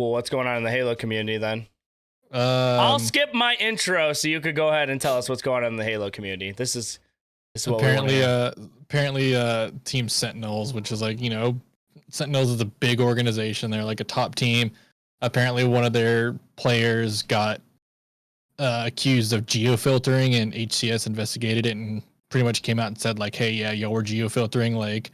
Well, what's going on in the Halo community then? I'll skip my intro so you could go ahead and tell us what's going on in the Halo community. This is what apparently Team Sentinels, which is like, you know, Sentinels is a big organization. They're like a top team. Apparently one of their players got accused of geofiltering, and HCS investigated it and pretty much came out and said like, hey, yeah, yo, we're geofiltering. Like,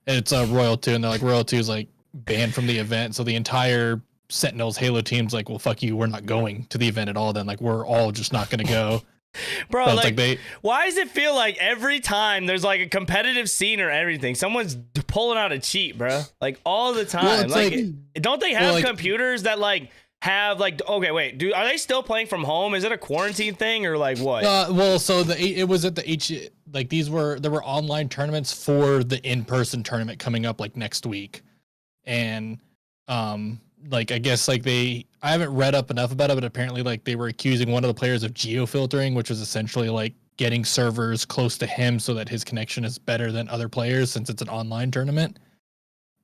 it's a Royal 2, and they're like, Royal 2 is like banned from the event. So the entire Sentinels Halo team's like, well, fuck you, we're not going to the event at all then. Like, we're all just not going to go. Bro, so like why does it feel like every time there's like a competitive scene or everything, someone's pulling out a cheat, bro? Like all the time. Well, like don't they have computers that like have like, okay, wait, are they still playing from home? Is it a quarantine thing or like what? Well, so it was at the like there were online tournaments for the in-person tournament coming up like next week. And like I guess like I haven't read up enough about it, but apparently like they were accusing one of the players of geofiltering, which was essentially like getting servers close to him so that his connection is better than other players since it's an online tournament.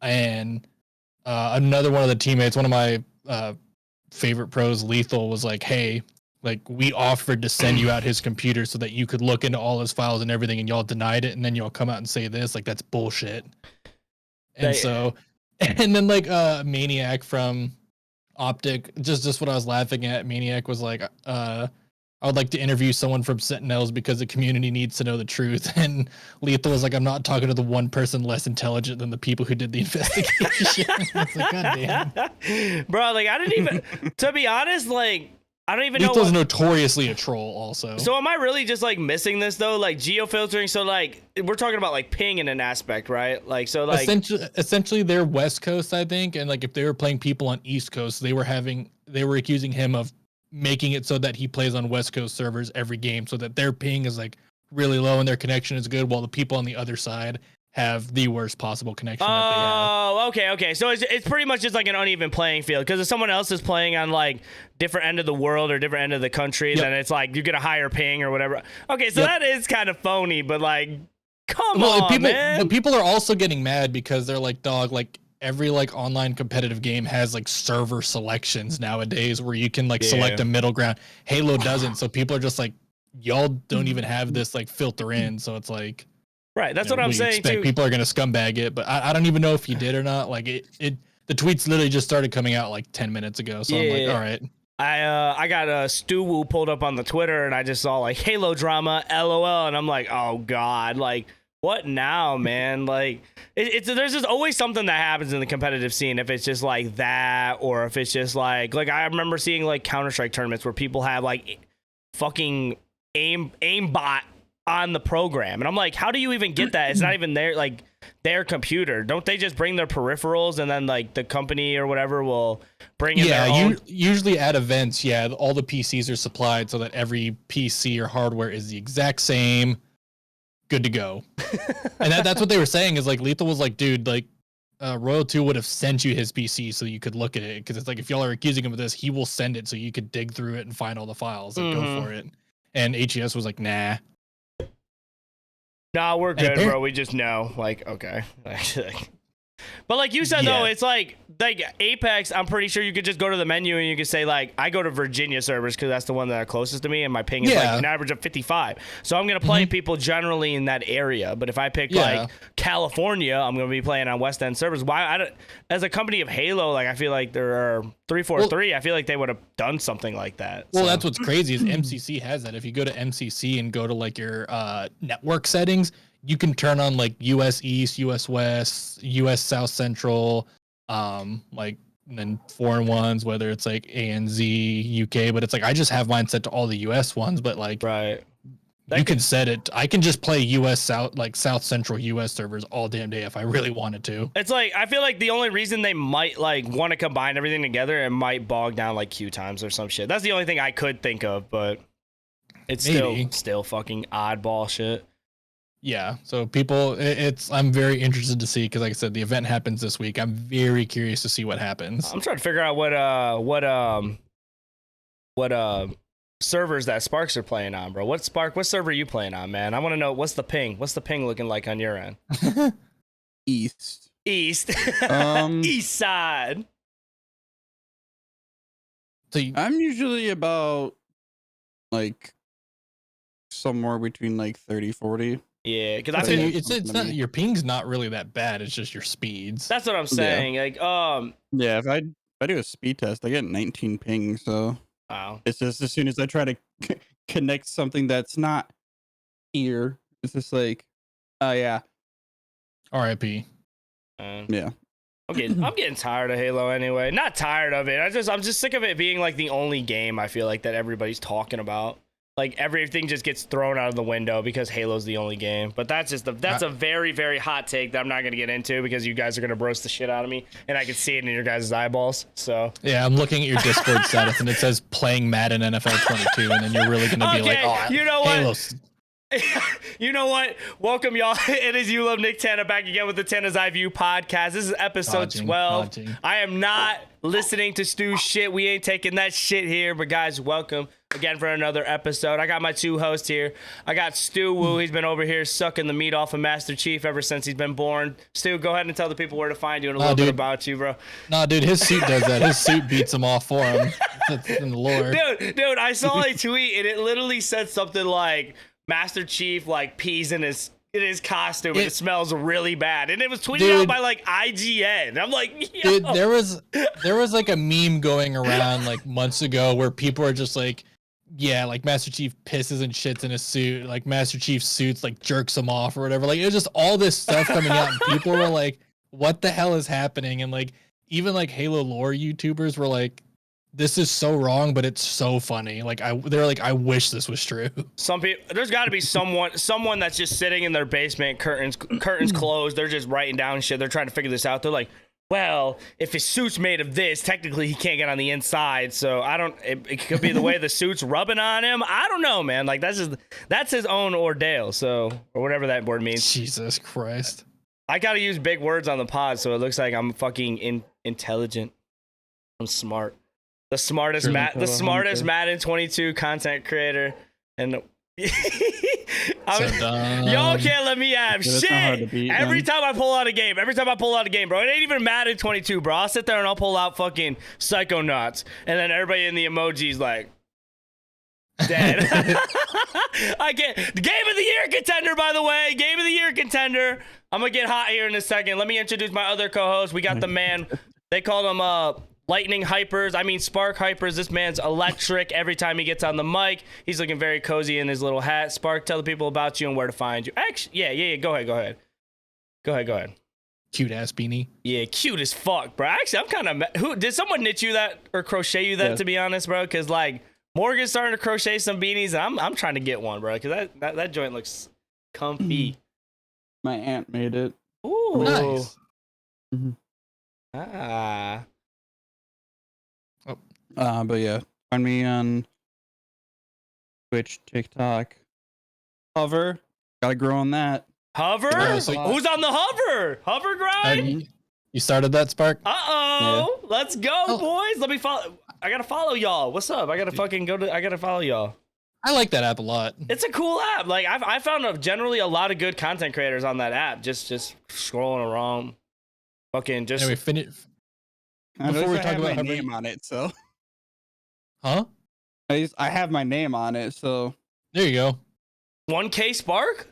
And another one of the teammates, one of my favorite pros, Lethal, was like, hey, like we offered to send you out his computer so that you could look into all his files and everything, and y'all denied it, and then y'all come out and say this, like that's bullshit. And then like Maniac from Optic, just what I was laughing at. Maniac was like, I would like to interview someone from Sentinels because the community needs to know the truth. And Lethal was like, I'm not talking to the one person less intelligent than the people who did the investigation. I was like, God damn. Bro, like I didn't even, to be honest, like I don't even know. Lethal's notoriously a troll also. So am I really just like missing this though? Like geofiltering, so like we're talking about like ping in an aspect, right? Like so like essentially they're West Coast, I think, and like if they were playing people on East Coast, they were accusing him of making it so that he plays on West Coast servers every game so that their ping is like really low and their connection is good, while the people on the other side have the worst possible connection that they have. Oh, okay. So it's pretty much just like an uneven playing field, because if someone else is playing on like different end of the world or different end of the country, then it's like you get a higher ping or whatever. Okay, so that is kind of phony, but like, come on, man. But people are also getting mad because they're like, dog, like every like online competitive game has like server selections nowadays where you can like select a middle ground. Halo doesn't, so people are just like, y'all don't even have this like filter in, so it's like. Right, that's what I'm saying too. People are gonna scumbag it, but I don't even know if you did or not. Like the tweets literally just started coming out like 10 minutes ago, so I'm like, all right. I got a Stu Woo pulled up on the Twitter, and I just saw like Halo drama, LOL, and I'm like, oh god, like what now, man? Like there's just always something that happens in the competitive scene, if it's just like that, or if it's just like I remember seeing like Counter-Strike tournaments where people have like fucking aimbot on the program, and I'm like, how do you even get that? It's not even their computer. Don't they just bring their peripherals, and then like the company or whatever will bring in their own? Usually at events, all the PCs are supplied so that every PC or hardware is the exact same, good to go. And that's what they were saying, is like Lethal was like, dude, like Royal 2 would have sent you his PC so you could look at it, because it's like, if y'all are accusing him of this, he will send it so you could dig through it and find all the files. Like, go for it. And HES was like, nah. Nah, we're good, bro. We just know. Like, okay. But like you said, though, it's like Apex, I'm pretty sure you could just go to the menu and you could say, like, I go to Virginia servers because that's the one that are closest to me, and my ping is like an average of 55. So I'm going to play people generally in that area. But if I pick like California, I'm going to be playing on West End servers. As a company of Halo, like I feel like there are 343. I feel like they would have done something like that. Well, that's what's crazy is MCC has that. If you go to MCC and go to like your network settings, you can turn on like US East, US West, US South Central, like, and then foreign ones, whether it's like ANZ, UK, but it's like I just have mine set to all the US ones, but like you can set it. I can just play US South, like South Central US servers all damn day if I really wanted to. It's like I feel like the only reason they might like want to combine everything together, it might bog down like queue times or some shit. That's the only thing I could think of, but it's still fucking oddball shit. Yeah, so people, I'm very interested to see, because like I said, the event happens this week. I'm very curious to see what happens. I'm trying to figure out what servers that Sparks are playing on, bro. What server are you playing on, man? I want to know, what's the ping looking like on your end? East. East side. So I'm usually about like somewhere between like 30, 40. Yeah, because I'd I've say been. it's not your ping's not really that bad. It's just your speeds. That's what I'm saying. Like, Yeah, if I do a speed test, I get 19 ping. So wow. it's just as soon as I try to connect something that's not here, it's just like, oh yeah, R.I.P. yeah. I'm getting tired of Halo anyway. Not tired of it. I'm just sick of it being like the only game I feel like that everybody's talking about. Like everything just gets thrown out of the window because Halo's the only game. But that's a very, very hot take that I'm not gonna get into because you guys are gonna roast the shit out of me, and I can see it in your guys' eyeballs. So yeah, I'm looking at your Discord status and it says playing Madden NFL 22, and then you're really gonna be like, oh, you know what? Halo's. You know what? Welcome, y'all. It is YouLoveNicktana back again with the Tana's Eye View podcast. This is episode 12. Dodging. I am not listening to Stu's shit. We ain't taking that shit here. But guys, welcome again for another episode. I got my two hosts here. I got Stu Woo. He's been over here sucking the meat off of Master Chief ever since he's been born. Stu, go ahead and tell the people where to find you and a little bit about you, bro. Nah, dude, his suit does that. His suit beats him off for him. That's in the lore. Dude, I saw a tweet and it literally said something like Master Chief like pees in his costume and it smells really bad, and it was tweeted out by like IGN. I'm like, yo. Dude, there was like a meme going around like months ago where people are just like, yeah, like Master Chief pisses and shits in his suit, like Master Chief's suits like jerks him off or whatever. Like it was just all this stuff coming out, and people were like, what the hell is happening? And like even like Halo lore YouTubers were like, this is so wrong, but it's so funny. Like they're like, I wish this was true. Some people, there's got to be someone that's just sitting in their basement, curtains closed. They're just writing down shit. They're trying to figure this out. They're like, well, if his suit's made of this, technically he can't get on the inside. So it could be the way the suit's rubbing on him. I don't know, man. Like that's his own ordeal. So, or whatever that word means. Jesus Christ. I got to use big words on the pod, so it looks like I'm fucking intelligent. I'm smart. The smartest Madden 22 content creator, and y'all can't let me have shit. Every time I pull out a game, bro, it ain't even Madden 22, bro. I'll sit there and I'll pull out fucking Psychonauts, and then everybody in the emojis like dead. I get the Game of the Year contender, by the way. Game of the Year contender. I'm gonna get hot here in a second. Let me introduce my other co-host. We got the man. They call him Lightning Hypers. I mean Spark Hypers. This man's electric every time he gets on the mic. He's looking very cozy in his little hat. Spark, tell the people about you and where to find you. Actually, yeah. Go ahead. Cute ass beanie. Yeah, cute as fuck, bro. Actually, I'm kind of. Who did someone knit you that or crochet you that? Yeah. To be honest, bro, because like Morgan's starting to crochet some beanies, and I'm trying to get one, bro, because that joint looks comfy. My aunt made it. Ooh, nice. Mm-hmm. Ah. But yeah, find me on Twitch, TikTok, Hover. Gotta grow on that. Hover? Who's on the hover? Hover grind? You started that, Spark? Yeah. Let's go, boys. Let me follow. I gotta follow y'all. What's up? I gotta fucking I gotta follow y'all. I like that app a lot. It's a cool app. Like I found generally a lot of good content creators on that app. Just scrolling around. Fucking just. Anyway, finish. Before we talk about my name on it, so. Huh? I have my name on it, so. There you go. 1K Spark?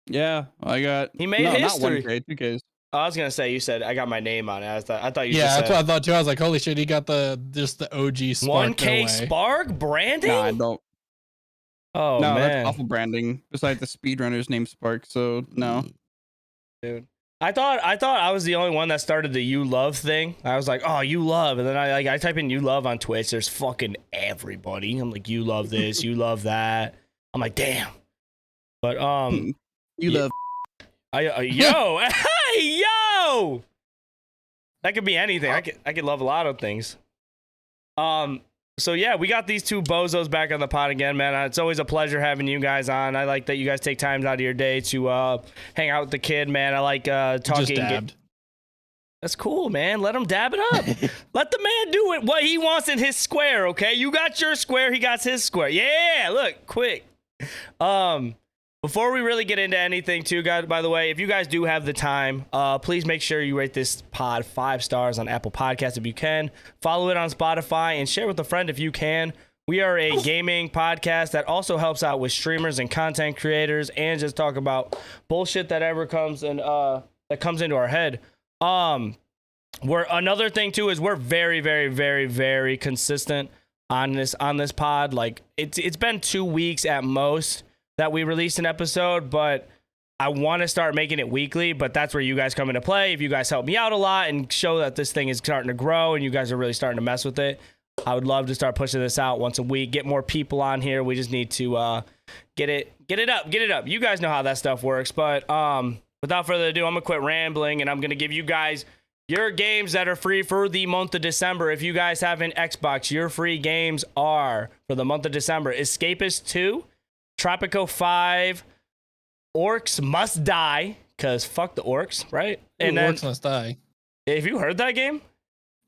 Yeah, I got. He made history. Not 1K, 2Ks. Oh, I was gonna say you said I got my name on it. I thought you. Yeah, that's what I thought too. I was like, holy shit, he got the OG Spark. 1K Spark branding? No, I don't. Oh no, man, that's awful branding. Besides the speedrunner's name Spark, so no. Dude. I thought I was the only one that started the You Love thing. I was like, oh, You Love, and then I type in You Love on Twitch. There's fucking everybody. I'm like, you love this, you love that. I'm like, damn. But you love. Yo, hey, yo. That could be anything. I could love a lot of things. So yeah, we got these two bozos back on the pod again, man. It's always a pleasure having you guys on. I like that you guys take time out of your day to hang out with the kid, man. I like talking. Just dabbed. That's cool, man. Let him dab it up. Let the man do what he wants in his square, okay? You got your square, he got his square. Yeah, look, quick. But Before we really get into anything too, guys, by the way, if you guys do have the time, please make sure you rate this pod 5 stars on Apple Podcasts if you can. Follow it on Spotify and share with a friend if you can. We are a gaming podcast that also helps out with streamers and content creators and just talk about bullshit that ever comes and that comes into our head. We're another thing too is we're very, very, very, very consistent on this pod. Like it's been 2 weeks at most that we released an episode, but I want to start making it weekly, but that's where you guys come into play. If you guys help me out a lot and show that this thing is starting to grow and you guys are really starting to mess with it, I would love to start pushing this out once a week, get more people on here. We just need to get it up. You guys know how that stuff works, but without further ado, I'm going to quit rambling and I'm going to give you guys your games that are free for the month of December. If you guys have an Xbox, your free games are for the month of December: Escapist 2, Tropico 5, Orcs Must Die, because fuck the orcs, right? And then Orcs Must Die. Have you heard that game?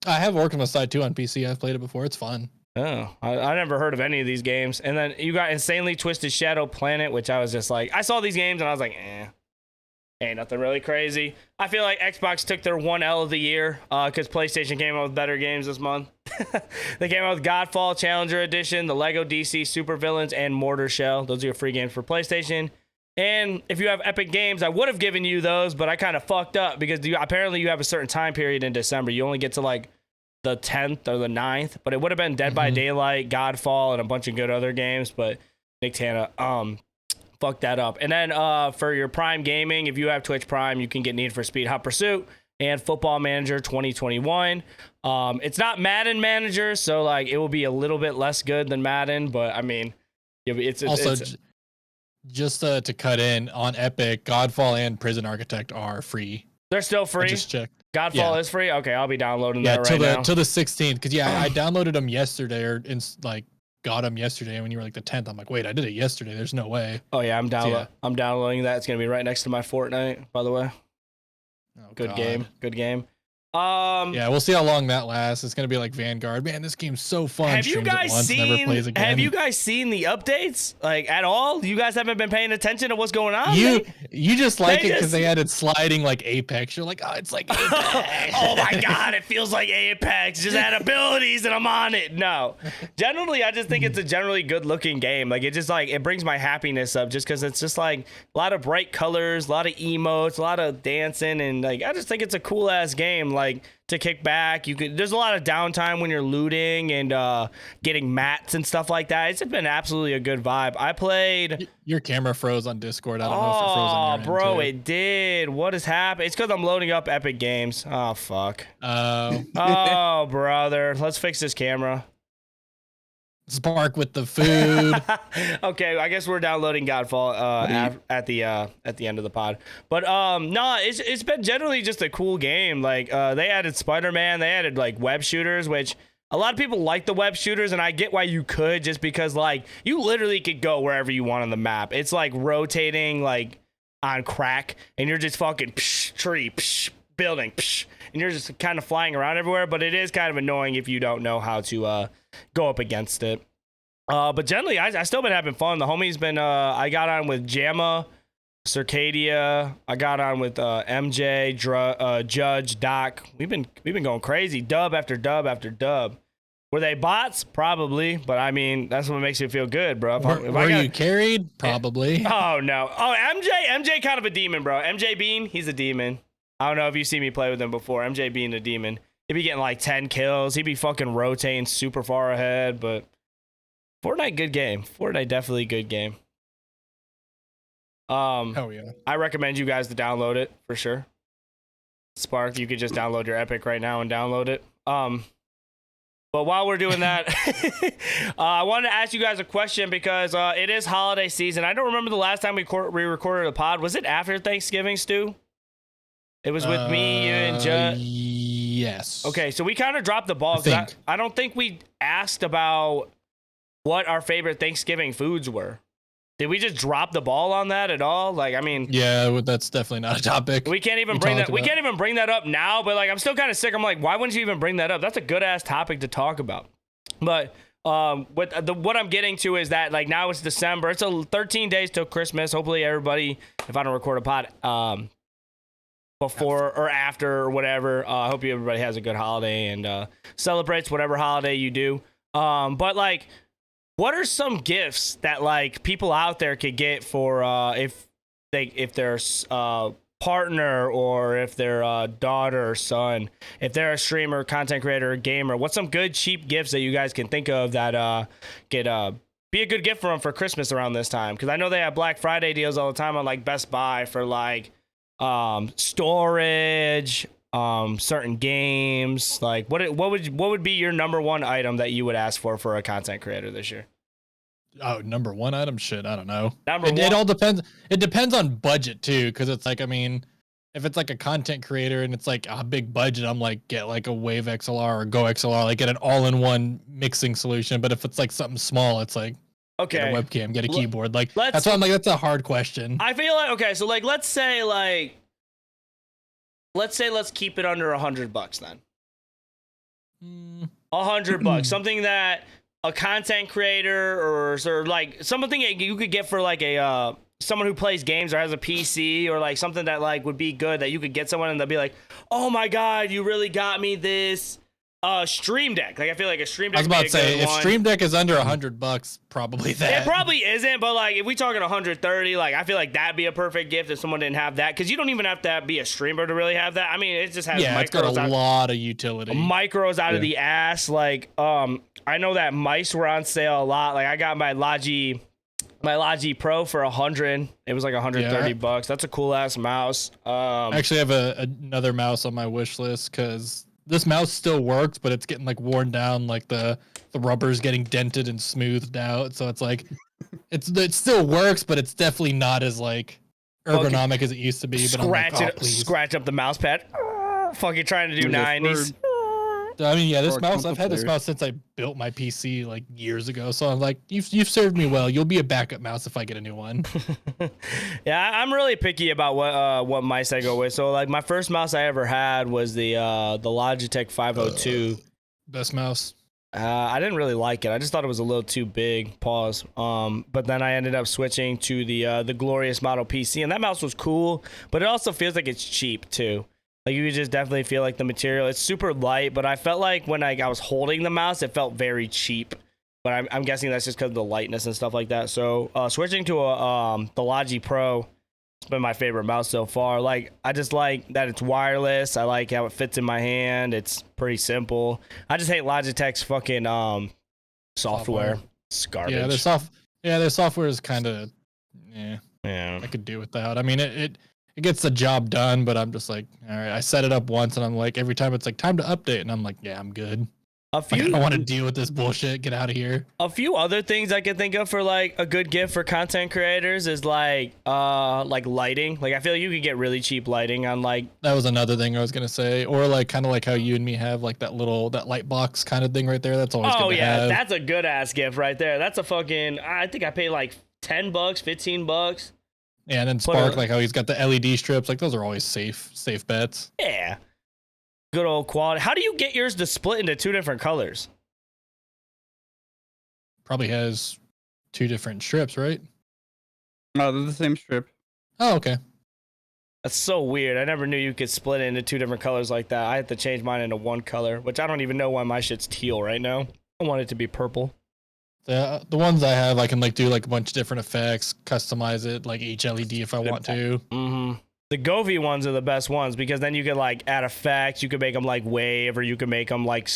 I have Orcs Must Die 2 on PC. I've played it before. It's fun. Oh, I never heard of any of these games. And then you got Insanely Twisted Shadow Planet, which I was just like, I saw these games and I was like, ain't nothing really crazy. I feel like Xbox took their 1L of the year because PlayStation came out with better games this month. They came out with Godfall Challenger Edition, the Lego DC Supervillains, and Mortar Shell. Those are your free games for PlayStation. And if you have Epic Games, I would have given you those, but I kind of fucked up because apparently you have a certain time period in December. You only get to like the 10th or the 9th, but it would have been Dead by Daylight, Godfall, and a bunch of good other games, but NicktTana fucked that up. And then for your Prime Gaming, if you have Twitch Prime, you can get Need for Speed Hot Pursuit and Football Manager 2021. It's not Madden Manager, so like it will be a little bit less good than Madden, but I mean, it's just to cut in on Epic, Godfall and Prison Architect are free. They're still free. I just checked. Godfall is free. Okay, I'll be downloading that right now. Till the 16th, because I downloaded them yesterday got them yesterday. When you were like the 10th, I'm like, wait, I did it yesterday. There's no way. Oh yeah, I'm downloading that. It's gonna be right next to my Fortnite, by the way. Oh, Good game. Yeah, we'll see how long that lasts. It's gonna be like Vanguard. Man, this game's so fun. Have you guys seen the updates like at all? You guys haven't been paying attention to what's going on? You just like it because they added sliding like Apex. You're like, oh, it's like Apex. Oh my god, it feels like Apex. Just add abilities and I'm on it. No, generally I just think it's a generally good looking game. Like it brings my happiness up just because it's just like a lot of bright colors, a lot of emotes, a lot of dancing, and like I just think it's a cool ass game. Like to kick back, there's a lot of downtime when you're looting and getting mats and stuff like that. It's been absolutely a good vibe. I played. Your camera froze on Discord. I don't know if it froze on your bro, end too. it did. What has happened? It's because I'm loading up Epic Games. Oh fuck. Oh brother, let's fix this camera. Spark with the food. Okay, I guess we're downloading Godfall at the end of the pod. But no, it's been generally just a cool game. Like they added Spider-Man, they added like web shooters, which a lot of people like the web shooters, and I get why you could, just because like you literally could go wherever you want on the map. It's like rotating like on crack, and you're just fucking tree building, and you're just kind of flying around everywhere. But it is kind of annoying if you don't know how to go up against it. But generally, I still been having fun. The homie's been, I got on with Jamma, Circadia. I got on with MJ, Judge, Doc. We've been going crazy, dub after dub after dub. Were they bots? Probably, but I mean, that's what makes you feel good, bro. Were you carried? Probably. Oh no. Oh, MJ kind of a demon, bro. MJ Bean, he's a demon. I don't know if you've seen me play with him before. MJ being a demon. He'd be getting like 10 kills. He'd be fucking rotating super far ahead. But Fortnite, good game. Fortnite, definitely good game. Hell yeah. I recommend you guys to download it for sure. Spark, you could just download your Epic right now and download it. But while we're doing that, I wanted to ask you guys a question because it is holiday season. I don't remember the last time we recorded a pod. Was it after Thanksgiving, Stu? It was with me, you, and Judd. Yes. Okay, so we kind of dropped the ball because I don't think we asked about what our favorite Thanksgiving foods were. Did we just drop the ball on that at all? Like, I mean, yeah, that's definitely not a topic. We can't even bring that. We can't even bring that up now. But like, I'm still kind of sick. I'm like, why wouldn't you even bring that up? That's a good ass topic to talk about. But With what I'm getting to is that like now it's December. It's 13 days till Christmas. Hopefully everybody, if I don't record a pod, before or after or whatever, I hope everybody has a good holiday and celebrates whatever holiday you do. But like, what are some gifts that like people out there could get for if their partner or if their daughter or son, if they're a streamer, content creator, or gamer? What's some good cheap gifts that you guys can think of that could be a good gift for them for Christmas around this time? Because I know they have Black Friday deals all the time on like Best Buy for like storage, certain games. Like what would be your number one item that you would ask for a content creator this year? Oh, number one item? Shit, I don't know. It all depends. It depends on budget too, because it's like, I mean, if it's like a content creator and it's like a big budget, I'm like, get like a Wave XLR or Go XLR, like get an all-in-one mixing solution. But if it's like something small, it's like, okay, get a webcam, get a keyboard. Like that's why I'm like, that's a hard question. I feel like, okay, so like let's keep it under $100 then. $100, something that a content creator or like something you could get for like a someone who plays games or has a PC, or like something that like would be good that you could get someone and they'll be like, oh my god, you really got me this Stream Deck. Like I feel like a Stream Deck. I was about to say, if Stream Deck is under $100, probably that. It probably isn't, but like if we talking 130, like I feel like that'd be a perfect gift if someone didn't have that, because you don't even have to be a streamer to really have that. I mean, it just has it's got a lot of utility. Micros out of the ass. Like I know that mice were on sale a lot. Like I got my Logi Pro for $100. It was like $130. That's a cool ass mouse. I actually have another mouse on my wish list because this mouse still works, but it's getting like worn down. Like the rubber's getting dented and smoothed out. So it's like it still works, but it's definitely not as like ergonomic as it used to be. But scratch up the mouse pad. Fucking trying to do 90s. I mean, yeah, this mouse, I've had this mouse since I built my PC like years ago. So I'm like, you've served me well. You'll be a backup mouse if I get a new one. Yeah, I'm really picky about what mice I go with. So like my first mouse I ever had was the Logitech 502. Best mouse. I didn't really like it. I just thought it was a little too big. Pause. But then I ended up switching to the Glorious Model PC, and that mouse was cool, but it also feels like it's cheap too. Like you could just definitely feel like the material. It's super light, but I felt like when I was holding the mouse, it felt very cheap. But I'm guessing that's just because of the lightness and stuff like that. So switching to the Logi Pro, it's been my favorite mouse so far. Like I just like that it's wireless. I like how it fits in my hand. It's pretty simple. I just hate Logitech's fucking software. It's garbage. Yeah, their software is kind of yeah. I could do without. I mean, it gets the job done, but I'm just like, all right, I set it up once and I'm like, every time it's like time to update, and I'm like, yeah, I'm good. I don't want to deal with this bullshit. Get out of here. A few other things I can think of for like a good gift for content creators is like lighting. Like I feel like you can get really cheap lighting on like. That was another thing I was gonna say, or like kind of like how you and me have like that light box kind of thing right there. That's always good to have. That's a good ass gift right there. That's a fucking. I think I paid like $10, $15. Yeah, and then Spark, like how he's got the LED strips, like those are always safe bets. Yeah. Good old quality. How do you get yours to split into two different colors? Probably has two different strips, right? No, they're the same strip. Oh, okay. That's so weird. I never knew you could split it into two different colors like that. I had to change mine into one color, which I don't even know why my shit's teal right now. I want it to be purple. The ones I have, I can like do like a bunch of different effects, customize it, like each LED if I want to. Mm-hmm. The Govee ones are the best ones because then you can like add effects. You can make them like wave, or you can make them like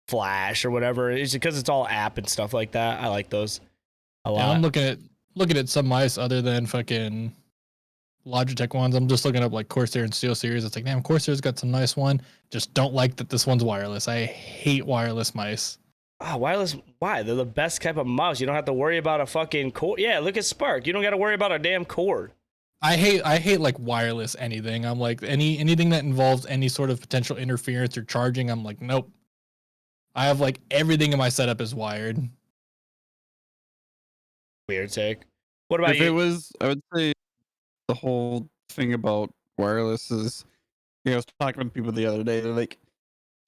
flash or whatever. It's because it's all app and stuff like that. I like those a lot. Yeah, I'm looking at some mice other than fucking Logitech ones. I'm just looking up like Corsair and SteelSeries. It's like, damn, Corsair's got some nice one. Just don't like that this one's wireless. I hate wireless mice. Wireless? Why? They're the best type of mouse. You don't have to worry about a fucking cord. Yeah, look at Spark. You don't got to worry about a damn cord. I hate like wireless anything. I'm like anything that involves any sort of potential interference or charging. I'm like, nope. I have like everything in my setup is wired. Weird take. What about you? If it was, I would say the whole thing about wireless is, I was talking with people the other day. They're like,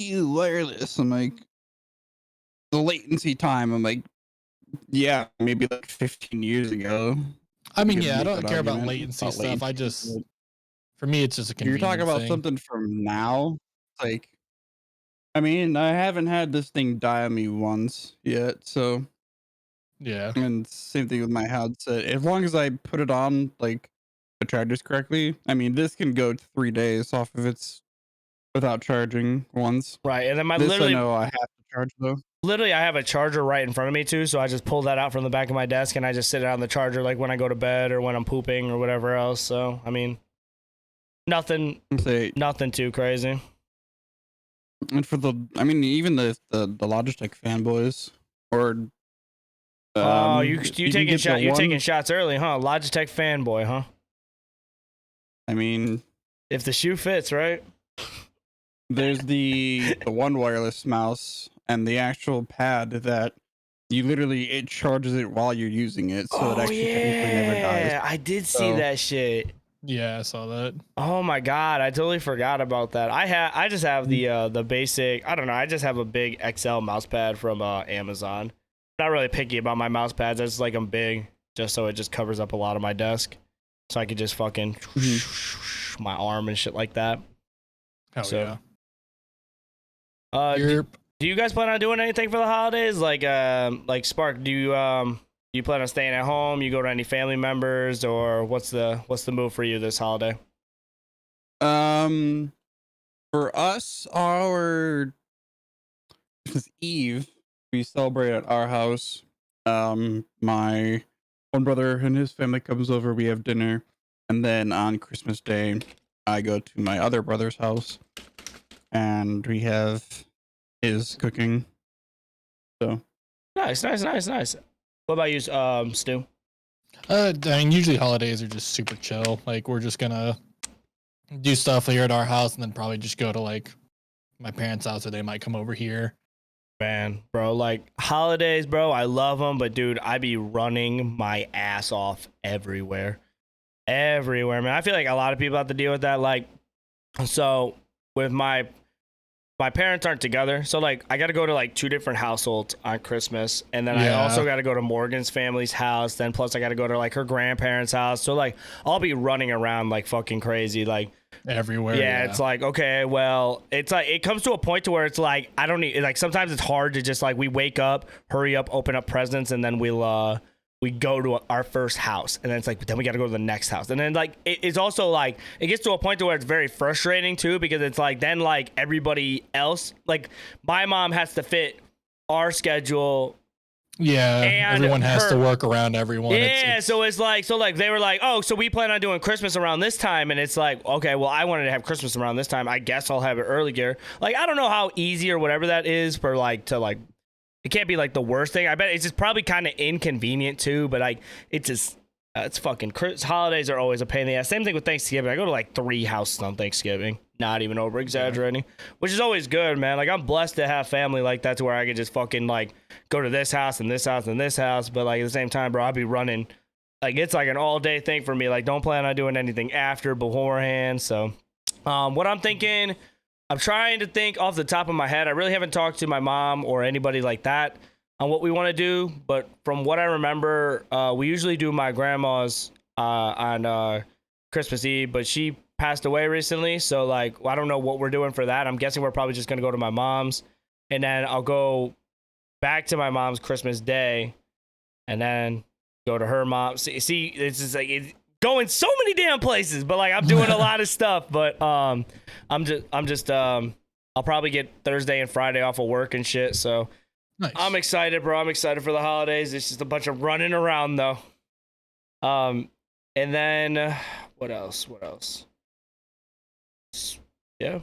"Ew, wireless." I'm like, the latency time, I'm like, yeah, maybe like 15 years ago. I mean, could yeah, I make don't that care about argument latency about stuff. I latency, just, but for me, it's just a if you're talking convenience about thing. something from now, like, I mean, I haven't had this thing die on me once yet, so Yeah. and same thing with my headset. As long as I put it on like the chargers correctly, I mean, this can go 3 days off of its without charging once. Right, and then This I know I have to charge though. literally I have a charger right in front of me too, so I just pull that out from the back of my desk and I just sit it on the charger like when I go to bed or when I'm pooping or whatever else. So I mean, nothing Say, too crazy. and for the, I mean, even the Logitech fanboys, or Oh, you can taking get the you're taking one. shots early, huh? Logitech fanboy, huh? I mean, If the shoe fits, right? there's the one wireless mouse and the actual pad that you literally it charges it while you're using it, so it actually technically never dies. I did see So- that shit. Yeah, I saw that. Oh my god, I totally forgot about that. I just have the basic, I don't know, I just have a big XL mouse pad from Amazon. Not really picky about my mouse pads. I just like them big, just so it just covers up a lot of my desk, so I could just fucking my arm and shit like that. Hell So, yeah. do you guys plan on doing anything for the holidays? Like Spark, do you plan on staying at home? You go to any family members, or what's the move for you this holiday? For us, our Christmas Eve, we celebrate at our house. My one brother and his family comes over. We have dinner, and then on Christmas Day, I go to my other brother's house, and we have his cooking. So Nice. What about you, Stu? I mean, usually holidays are just super chill. Like, we're just gonna do stuff here at our house, and then probably just go to like my parents' house, or they might come over here. Man, bro, like holidays, bro, I love them, but dude, I be running my ass off everywhere, man. I feel like a lot of people have to deal with that. Like, so with my parents aren't together, so like I got to go to like 2 different households on Christmas, and then I Yeah. also got to go to Morgan's family's house. Then plus I got to go to like her grandparents' house. So like I'll be running around like fucking crazy, like. Everywhere. Yeah, it's like, okay, well, it's like it comes to a point to where it's like I don't need, like, sometimes it's hard to just like we wake up, hurry up, open up presents, and then we go to our first house, and then it's like then we got to go to the next house, and then like it's also like it gets to a point to where it's very frustrating too, because it's like then like everybody else, like my mom has to fit our schedule. Yeah, And everyone has her- to work around everyone. Yeah, so it's like they were like, oh, so we plan on doing Christmas around this time, and it's like, okay, well, I wanted to have Christmas around this time. I guess I'll have it earlier. Like, I don't know how easy or whatever that is for like to like. It can't be like the worst thing. I bet it's just probably kind of inconvenient too. But like, it's just it's fucking holidays are always a pain in the ass. Same thing with Thanksgiving. I go to like 3 houses on Thanksgiving. Not even over exaggerating, which is always good, man. Like I'm blessed to have family like that to where I could just fucking like go to this house and this house and this house. But like at the same time, bro, I'll be running. Like it's like an all day thing for me. Like don't plan on doing anything after beforehand. So what I'm thinking, I'm trying to think off the top of my head. I really haven't talked to my mom or anybody like that on what we want to do. But from what I remember, we usually do my grandma's on Christmas Eve, but she passed away recently, so like I don't know what we're doing for that. I'm guessing we're probably just gonna go to my mom's, and then I'll go back to my mom's Christmas Day, and then go to her mom. See, it's just like it's going so many damn places, but like I'm doing a lot of stuff. But I'll probably get Thursday and Friday off of work and shit. So nice. I'm excited, bro. I'm excited for the holidays. It's just a bunch of running around though. And then what else? Yeah.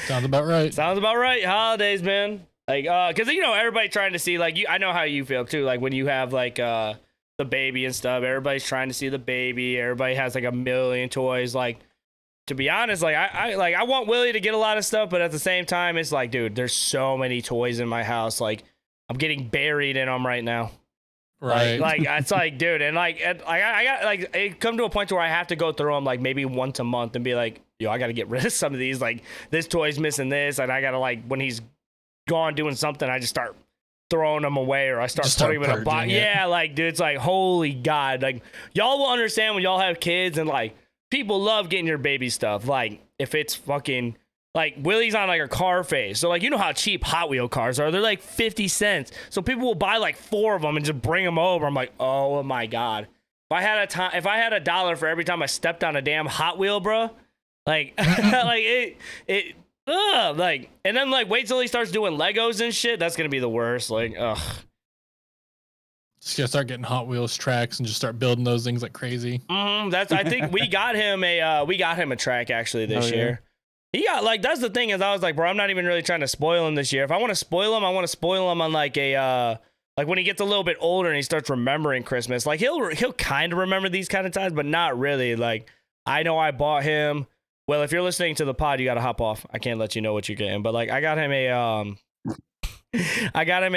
Sounds about right. Sounds about right. Holidays, man. Like, cause you know everybody trying to see like you. I know how you feel too. Like when you have like the baby and stuff. Everybody's trying to see the baby. Everybody has like a million toys. Like to be honest, like I want Willie to get a lot of stuff, but at the same time, it's like, dude, there's so many toys in my house. Like I'm getting buried in them right now. Right. Like it's like, dude, and like I got like it come to a point where I have to go through them like maybe once a month and be like, yo, I got to get rid of some of these. Like this toy's missing this, and I gotta like when he's gone doing something, I just start throwing them away, or I start Just putting start them in a box. purging it. Yeah, like, dude, it's like, holy God. Like, y'all will understand when y'all have kids, and like, people love getting your baby stuff. Like, if it's fucking, like, Willie's on like a car phase. So, like, you know how cheap Hot Wheel cars are. They're like 50 cents. So people will buy like 4 of them and just bring them over. I'm like, oh my God. If I had a dollar for every time I stepped on a damn Hot Wheel, bro, like, like like, and then like, wait till he starts doing Legos and shit. That's gonna be the worst. Like, ugh. Just gotta start getting Hot Wheels tracks and just start building those things like crazy. That's. I think we got him a track actually this year. He got, like, that's the thing is I was like, bro, I'm not even really trying to spoil him this year. If I want to spoil him, I want to spoil him on like a like when he gets a little bit older and he starts remembering Christmas. Like he'll kind of remember these kind of times, but not really. Like, I know I bought him. Well, if you're listening to the pod, you got to hop off. I can't let you know what you're getting. But like, I got him a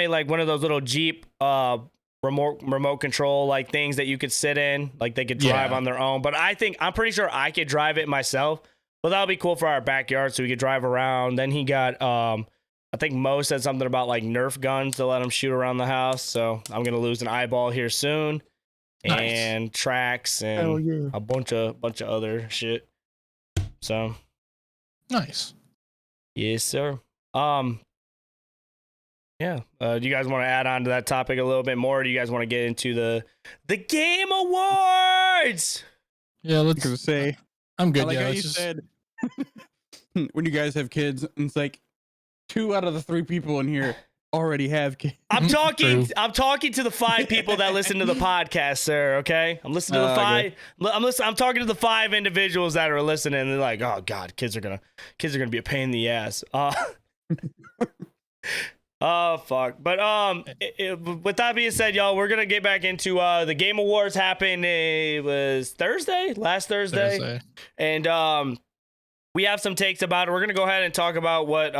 like one of those little Jeep remote control like things that you could sit in, like they could drive on their own. But I'm pretty sure I could drive it myself. But that'll be cool for our backyard, so we could drive around. Then he got I think Mo said something about like Nerf guns to let him shoot around the house. So I'm gonna lose an eyeball here soon, and tracks and a bunch of other shit. So Nice. yes, sir. Yeah. Do you guys want to add on to that topic a little bit more? Or do you guys want to get into the Game Awards? Yeah, let's say. I'm good. I like Yeah, how you just... said when you guys have kids, and it's like 2 out of the 3 people in here already have kids. I'm talking to the 5 people that listen to the podcast, sir. Okay, I'm listening to the 5. Okay. I'm talking to the 5 individuals that are listening. And they're like, oh God, kids are gonna be a pain in the ass. Oh fuck. But with that being said, y'all, we're gonna get back into the Game Awards. Happened, it was last Thursday. And we have some takes about it. We're gonna go ahead and talk about what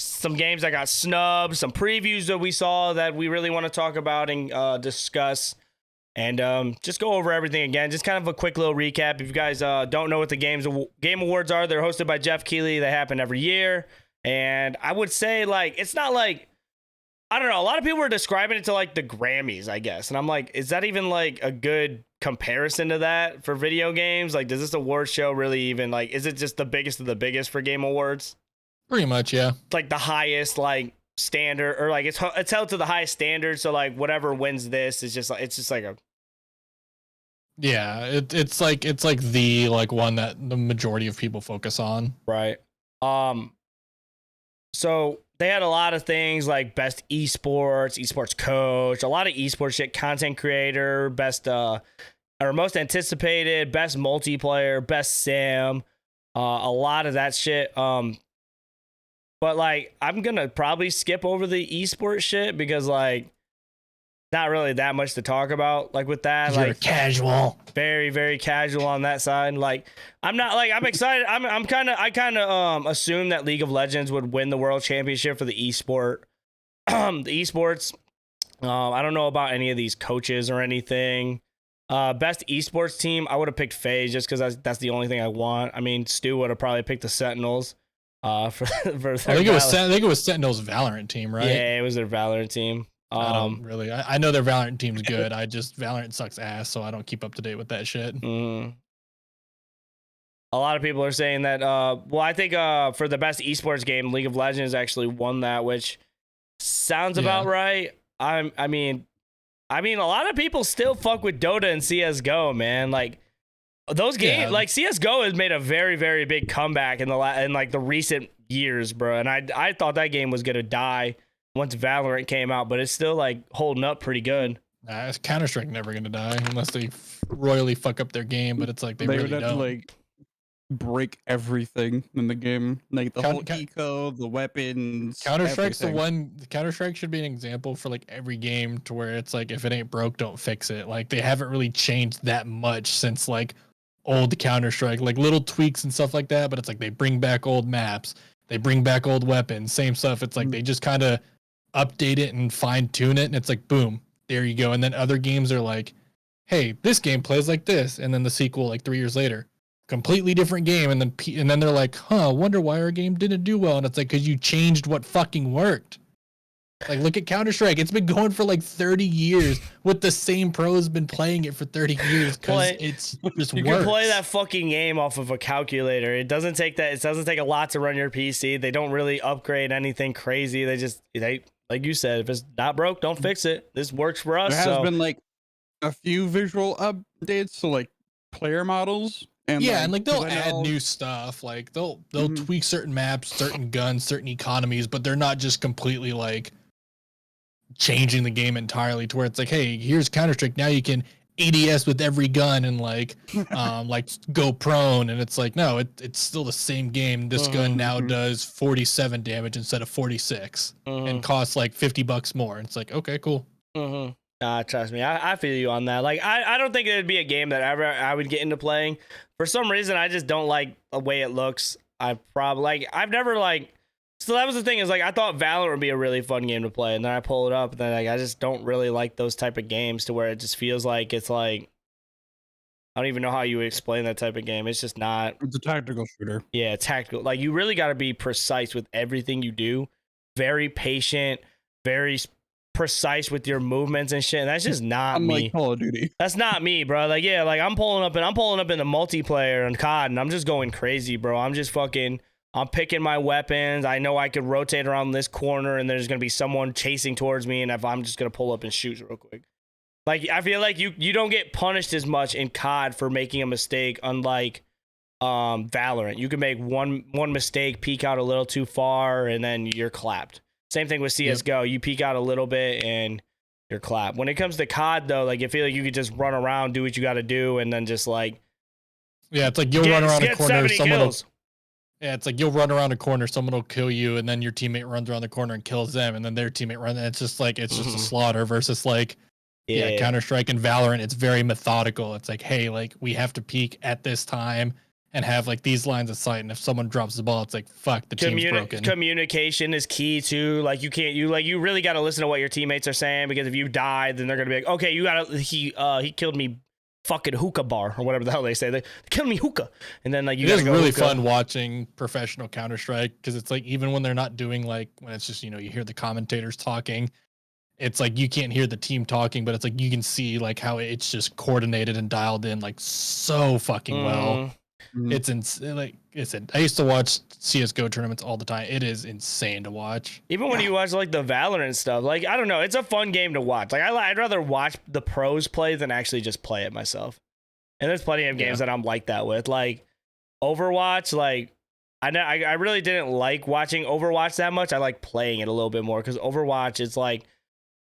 some games that got snubbed, some previews that we saw that we really want to talk about and discuss, and just go over everything again. Just kind of a quick little recap. If you guys don't know what the Game Awards are, they're hosted by Jeff Keighley. They happen every year. And I would say, like, it's not like, I don't know, a lot of people are describing it to like the Grammys, I guess. And I'm like, is that even like a good comparison to that for video games? Like, does this award show really even, like, is it just the biggest of the biggest for Game Awards? Pretty much, yeah. It's like the highest, like, standard, or like it's held to the highest standard. So like whatever wins this is just like, it's just like a, yeah, it's like the like one that the majority of people focus on. Right. So they had a lot of things like best esports coach, a lot of esports shit, content creator, best or most anticipated, best multiplayer, best sim, a lot of that shit. But like, I'm gonna probably skip over the esports shit because like, not really that much to talk about, like with that. You're like casual, very, very casual on that side. Like, I'm not like, I'm excited. I kind of assumed that League of Legends would win the world championship for the esport. The esports. I don't know about any of these coaches or anything. Best esports team, I would have picked FaZe just because that's the only thing I want. I mean, Stu would have probably picked the Sentinels. For I think it was Sentinel's Valorant team, right? Yeah, it was their Valorant team. I don't really. I know their Valorant team's good. Valorant sucks ass, so I don't keep up to date with that shit. A lot of people are saying that. Well, I think for the best esports game, League of Legends actually won that, which sounds about right. I mean, a lot of people still fuck with Dota and CS:GO, man. Like those games, like CS:GO has made a very, very big comeback in the recent years, bro. And I thought that game was gonna die once Valorant came out, but it's still like holding up pretty good. Nah, Counter-Strike never gonna die unless they royally fuck up their game, but it's like they really would have don't. to like break everything in the game, like the whole eco, the weapons. Counter-Strike's the one. Counter-Strike should be an example for like every game to where it's like if it ain't broke, don't fix it. Like they haven't really changed that much since like old Counter-Strike, like little tweaks and stuff like that, but it's like they bring back old maps, they bring back old weapons, same stuff. It's like they just kind of update it and fine tune it, and it's like boom, there you go. And then other games are like, hey, this game plays like this, and then the sequel like 3 years later, completely different game, and then they're like, huh, wonder why our game didn't do well. And it's like, because you changed what fucking worked. Like, look at Counter-Strike. It's been going for like 30 years with the same pros been playing it for 30 years because it's just you works. can play that fucking game off of a calculator. It doesn't take a lot to run your PC. They don't really upgrade anything crazy. They like you said, if it's not broke, don't fix it. This works for us. There has been like a few visual updates to like player models. And and like they'll add new stuff. Like they'll tweak certain maps, certain guns, certain economies, but they're not just completely like changing the game entirely to where it's like, hey, here's Counter-Strike. Now you can ADS with every gun and like go prone. And it's like, no, it's still the same game. This gun now does 47 damage instead of 46 and costs like $50 more. It's like, okay, cool. Trust me, I feel you on that. Like, I don't think it would be a game that ever I would get into playing. For some reason, I just don't like the way it looks. I've never like. So that was the thing, is like I thought Valorant would be a really fun game to play, and then I pull it up, and then like I just don't really like those type of games to where it just feels like it's like I don't even know how you would explain that type of game. It's just not. It's a tactical shooter. Yeah, tactical. Like you really got to be precise with everything you do. Very patient, very precise with your movements and shit. And that's just not me. Like Call of Duty. That's not me, bro. Like yeah, like I'm pulling up in the multiplayer and COD, and I'm just going crazy, bro. I'm picking my weapons. I know I could rotate around this corner and there's going to be someone chasing towards me. And if I'm just going to pull up and shoot real quick. Like, I feel like you don't get punished as much in COD for making a mistake, unlike Valorant. You can make one mistake, peek out a little too far, and then you're clapped. Same thing with CSGO. Yep. You peek out a little bit and you're clapped. When it comes to COD, though, like, I feel like you could just run around, do what you got to do, and then just, like... Yeah, it's like you'll run around a corner, someone will... Yeah, it's like you'll run around a corner, someone will kill you, and then your teammate runs around the corner and kills them, and then their teammate runs. And it's just like just a slaughter versus like Counter-Strike and Valorant. It's very methodical. It's like, hey, like we have to peak at this time and have like these lines of sight. And if someone drops the ball, it's like fuck, the team's broken. Communication is key too. Like you really got to listen to what your teammates are saying, because if you die, then they're gonna be like, okay, he killed me. Fucking hookah bar or whatever the hell they say. They killed me hookah, and then like you. It is really fun watching professional Counter-Strike, because it's like even when they're not doing like when it's just you hear the commentators talking, it's like you can't hear the team talking, but it's like you can see like how it's just coordinated and dialed in like so fucking well. It's like I said, I used to watch CSGO tournaments all the time. It is insane to watch. Even when you watch like the Valorant stuff, like I don't know, it's a fun game to watch. Like I'd rather watch the pros play than actually just play it myself. And there's plenty of games that I'm like that with, like Overwatch. Like I really didn't like watching Overwatch that much. I like playing it a little bit more, because Overwatch is like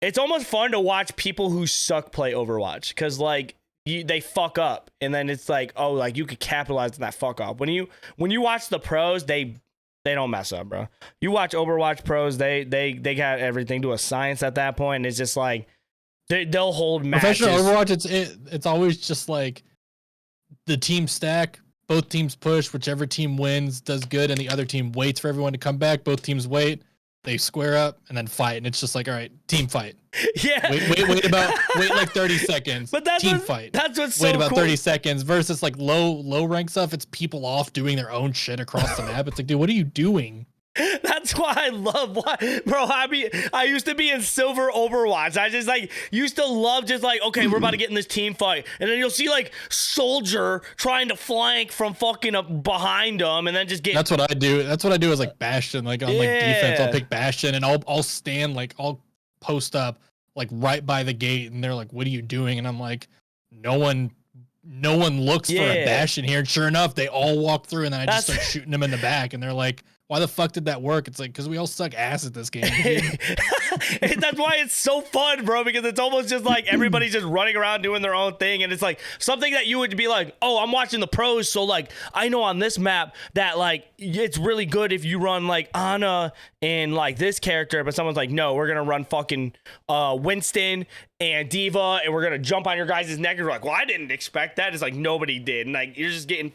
it's almost fun to watch people who suck play Overwatch, because like. They fuck up, and then it's like, oh, like you could capitalize on that fuck up. When you watch the pros, they don't mess up, bro. You watch Overwatch pros, they got everything to a science at that point. And it's just like they'll hold matches. Professional Overwatch, it's always just like the team stack, both teams push, whichever team wins does good, and the other team waits for everyone to come back. Both teams wait. They square up and then fight, and it's just like, all right, team fight. Yeah. Wait like 30 seconds. But that's team fight. That's what's so wait about cool. 30 seconds versus like low rank stuff. It's people off doing their own shit across the map. It's like, dude, what are you doing? That's why I love, bro. I used to be in silver Overwatch. I just like used to love just like, okay, we're about to get in this team fight, and then you'll see like Soldier trying to flank from fucking up behind them, and then just get. That's what I do. That's what I do is like Bastion. Like on like defense, I'll pick Bastion, and I'll stand like I'll post up like right by the gate, and they're like, "What are you doing?" And I'm like, "No one looks for a Bastion here." And sure enough, they all walk through, and then I just start shooting them in the back, and they're like, why the fuck did that work? It's like, because we all suck ass at this game. That's why it's so fun, bro, because it's almost just like everybody's just running around doing their own thing. And it's like something that you would be like, oh, I'm watching the pros, so like I know on this map that like it's really good if you run like Ana and like this character, but someone's like, no, we're gonna run fucking Winston and Diva, and we're gonna jump on your guys' neck. You're like, well, I didn't expect that. It's like nobody did. And like you're just getting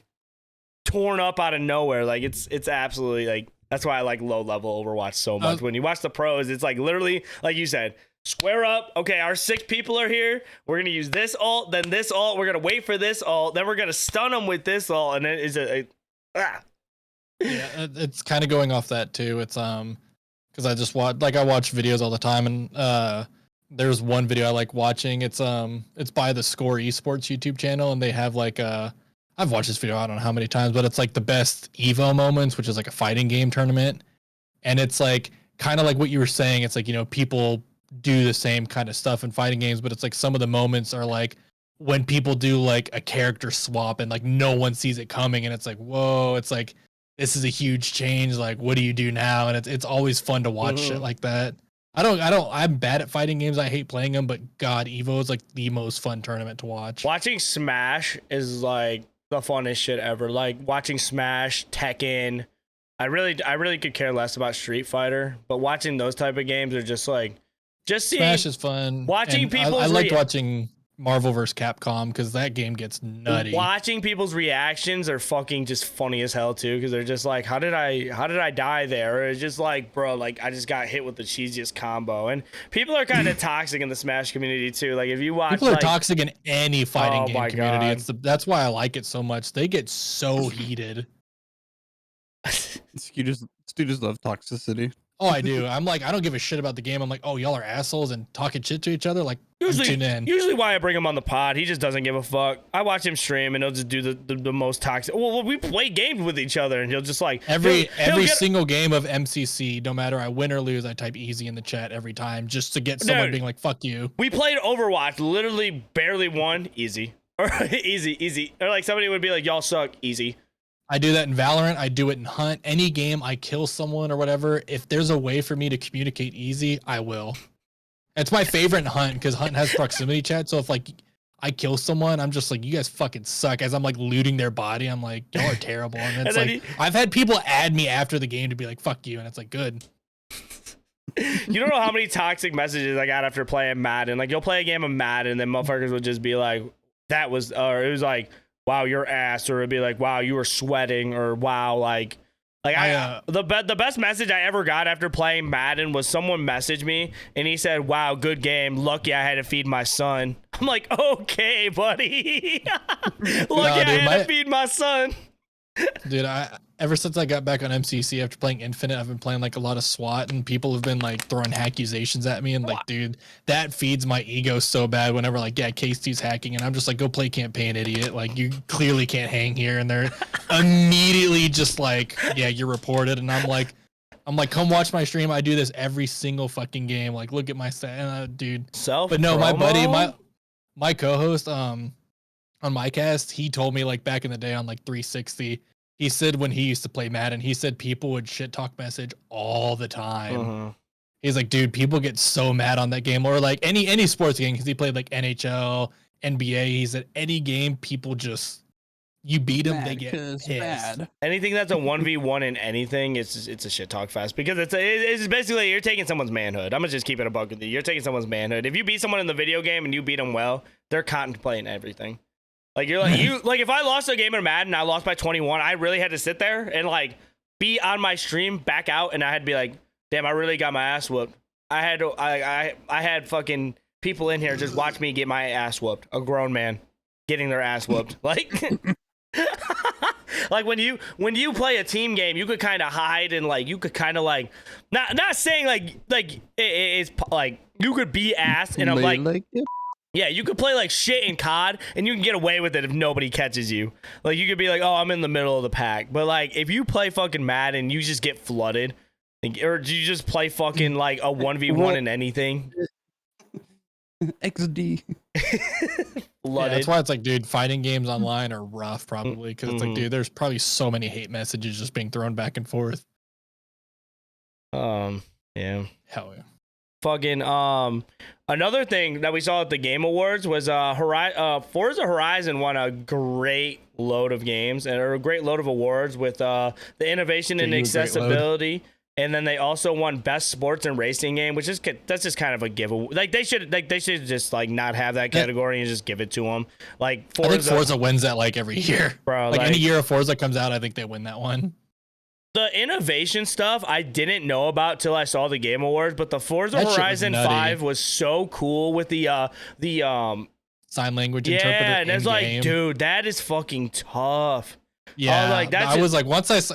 torn up out of nowhere. Like it's absolutely like, that's why I like low level Overwatch so much. When you watch the pros, it's like literally like you said, square up. Okay, our 6 people are here. We're gonna use this ult, then this ult. We're gonna wait for this ult, then we're gonna stun them with this ult, and then Yeah, it's kind of going off that too. It's because I just watch I watch videos all the time, and there's one video I like watching. It's by the Score Esports YouTube channel, and they have like I've watched this video I don't know how many times, but it's like the best Evo Moments, which is like a fighting game tournament, and it's like kind of like what you were saying. It's like, you know, people do the same kind of stuff in fighting games, but it's like some of the moments are like when people do like a character swap and like no one sees it coming, and it's like, whoa, it's like this is a huge change. Like, what do you do now? And it's always fun to watch shit like that. I'm bad at fighting games. I hate playing them, but God, Evo is like the most fun tournament to watch. Watching Smash is like the funnest shit ever. Like watching Smash, Tekken. I really could care less about Street Fighter, but watching those type of games are just like, just seeing Smash is fun. Watching people. I liked watching Marvel vs. Capcom because that game gets nutty. Watching people's reactions are fucking just funny as hell too, because they're just like, how did I die there? Or it's just like, bro, like I just got hit with the cheesiest combo. And people are kind of toxic in the Smash community too. Like if you watch, people are toxic in any fighting game community. God. That's why I like it so much. They get so heated. Students love toxicity. Oh, I do. I'm like, I don't give a shit about the game. I'm like, oh, y'all are assholes and talking shit to each other. Like, usually why I bring him on the pod, he just doesn't give a fuck. I watch him stream and he'll just do the most toxic. Well, we play games with each other, and he'll just like every single game of MCC, no matter I win or lose, I type easy in the chat every time just to get someone being like, fuck you. We played Overwatch, literally barely won, easy. Or easy. Or like somebody would be like, y'all suck, easy. I do that in Valorant. I do it in Hunt. Any game I kill someone or whatever, if there's a way for me to communicate easy, I will. It's my favorite in Hunt because Hunt has proximity chat. So if like I kill someone, I'm just like, you guys fucking suck. As I'm like looting their body, I'm like, y'all are terrible. And it's like, I've had people add me after the game to be like, fuck you. And it's like, good. You don't know how many toxic messages I got after playing Madden. Like you'll play a game of Madden and then motherfuckers would just be like, that was, or it was like, wow, your ass, or it'd be like, wow, you were sweating, or wow, like the best message I ever got after playing Madden was someone messaged me and he said, wow, good game, lucky I had to feed my son. I'm like, okay, buddy. Lucky I had to feed my son. Dude, ever since I got back on MCC after playing Infinite, I've been playing like a lot of SWAT, and people have been like throwing accusations at me, and like, dude, that feeds my ego so bad whenever like, yeah, KST's hacking, and I'm just like, go play campaign, idiot. Like, you clearly can't hang here, and they're immediately just like, yeah, you're reported, and I'm like, come watch my stream. I do this every single fucking game. Like, look at my stat, dude. But no, my buddy, my co-host, on my cast, he told me like back in the day on like 360, he said when he used to play Madden, he said people would shit talk message all the time. He's like, dude, people get so mad on that game, or like any sports game, because he played like NHL, NBA. He said any game, people just, you beat them, they get pissed. Mad. Anything that's a 1v1 in anything, it's a shit talk fest, because it's basically you're taking someone's manhood. I'm gonna just keep it a buck with you. You're taking someone's manhood. If you beat someone in the video game and you beat them well, they're contemplating everything. Like you're like like if I lost a game in Madden, I lost by 21. I really had to sit there and like be on my stream, back out, and I had to be like, damn, I really got my ass whooped. I had fucking people in here just watch me get my ass whooped. A grown man getting their ass whooped. Like like when you play a team game, you could kind of hide, and like you could kind of like not saying like it's like you could be ass, and I'm like yeah, you could play like shit in COD and you can get away with it if nobody catches you. Like you could be like, oh, I'm in the middle of the pack. But like if you play fucking Madden, you just get flooded. Like, or do you just play fucking like a 1v1 in anything? XD. Yeah, that's why it's like, dude, fighting games online are rough probably, because it's like, dude, there's probably so many hate messages just being thrown back and forth. Yeah. Hell yeah. Fucking another thing that we saw at the Game Awards was Forza Horizon won a great load of games and a great load of awards with the innovation and accessibility, and then they also won best sports and racing game, which is that's just kind of a giveaway. Like they should just like not have that category and just give it to them. Like Forza, I think Forza wins that like every year, bro. Like any year of Forza comes out, I think they win that one. The innovation stuff I didn't know about till I saw the Game Awards, but the Forza That shit was Horizon nutty. 5 was so cool with the Sign language interpreter. yeah, and it's like, in-game. dude, that is fucking tough. Yeah, like, that's I was like,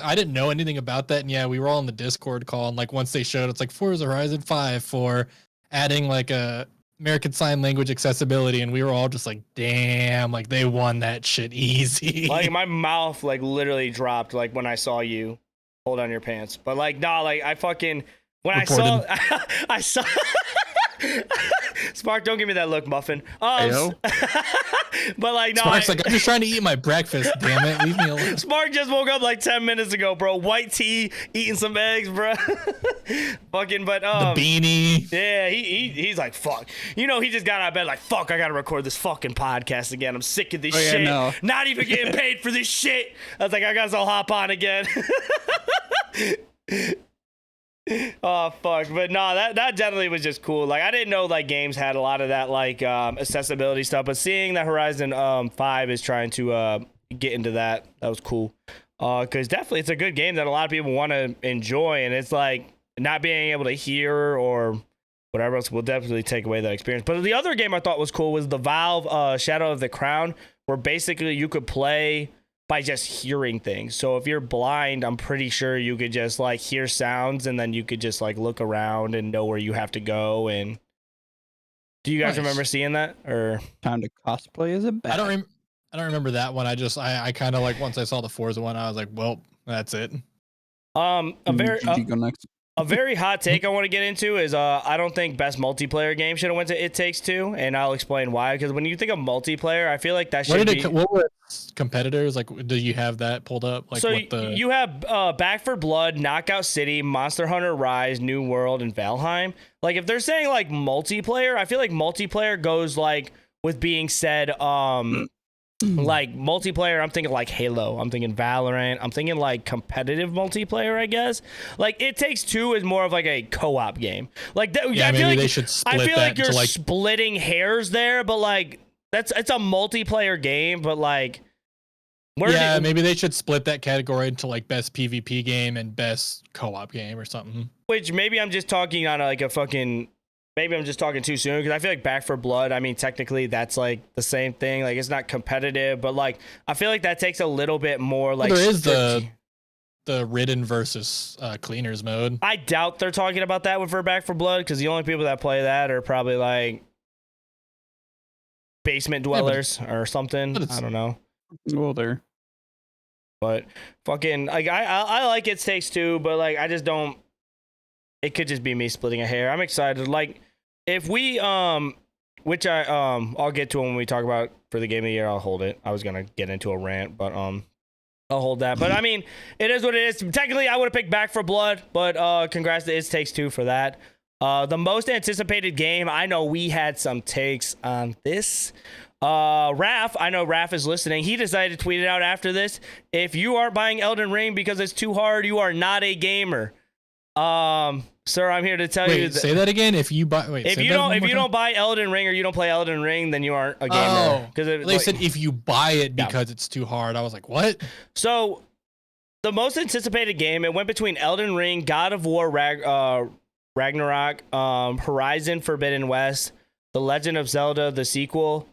I didn't know anything about that, and yeah, we were all on the Discord call, and like once they showed, it's like Forza Horizon 5 for adding like a American Sign Language accessibility, and we were all just like, damn, like they won that shit easy. Like my mouth like literally dropped like when I saw you hold on your pants. But like nah, like I fucking when Reported. I saw Spark, don't give me that look, Muffin. Ayo. But like no, Spark's like, I'm just trying to eat my breakfast, damn it, leave me alone. Spark just woke up like 10 minutes ago, bro. White tea, eating some eggs, bro. Fucking, but The beanie. yeah, he's like, fuck. You know, he just got out of bed like, fuck, I gotta record this fucking podcast again. I'm sick of this Oh, yeah, shit. no. Not even getting paid for this shit. I was like, I guess I'll hop on again. Oh fuck, but no, that definitely was just cool. Like I didn't know like games had a lot of that like accessibility stuff, but seeing that Horizon 5 is trying to get into that was cool. Because definitely it's a good game that a lot of people want to enjoy, and it's like not being able to hear or whatever else will definitely take away that experience. But the other game I thought was cool was the Valve Shadow of the Crown, where basically you could play by just hearing things. So if you're blind, I'm pretty sure you could just like hear sounds, and then you could just like look around and know where you have to go. And do you guys Nice. remember seeing that? Or Time to cosplay as a bat. I don't remember that one. I kind of like once I saw the Forza one, I was like, well, that's it. a very GG, go next. a very hot take I want to get into is I don't think best multiplayer game should have went to It Takes Two, and I'll explain why. Because when you think of multiplayer, I feel like that should be. What were its competitors like? Do you have that pulled up? Like So what the? you have Back for Blood, Knockout City, Monster Hunter Rise, New World, and Valheim. Like if they're saying like multiplayer, I feel like multiplayer goes like with being said like multiplayer, I'm thinking like Halo, I'm thinking Valorant, I'm thinking like competitive multiplayer, I guess. Like It Takes Two is more of like a co-op game. Like that, Yeah, I maybe feel like they should split I feel that like you're into, like- splitting hairs there, but like it's a multiplayer game, but like Yeah, maybe they should split that category into like best PvP game and best co-op game or something. which maybe I'm just talking on like a fucking. Maybe I'm just talking too soon because I feel like Back for Blood, I mean, technically that's like the same thing. Like it's not competitive, but like I feel like that takes a little bit more like. Well, there is strict- the Ridden versus cleaners mode. I doubt they're talking about that with for Back for Blood because the only people that play that are probably like basement dwellers or something. I don't know. Well, there. But fucking like I like It Takes Two, but like I just don't. It could just be me splitting a hair. I'm excited. Like if we which I'll get to when we talk about for the game of the year. I'll hold it. I was gonna get into a rant, but I'll hold that. But I mean, it is what it is. Technically, I would have picked Back for Blood, but congrats to It Takes Two for that. The most anticipated game. I know we had some takes on this. Raph, I know Raph is listening. He decided to tweet it out after this. If you aren't buying Elden Ring because it's too hard, you are not a gamer. Sir, I'm here to tell you Wait, that say that again. If you buy, wait, if say you that don't one if more you time. don't buy Elden Ring or you don't play Elden Ring, then you aren't a gamer. Oh, Because they said if you buy it Yeah. because it's too hard. I was like, what? So, the most anticipated game, it went between Elden Ring, God of War, Ragnarok, Horizon Forbidden West, The Legend of Zelda, the sequel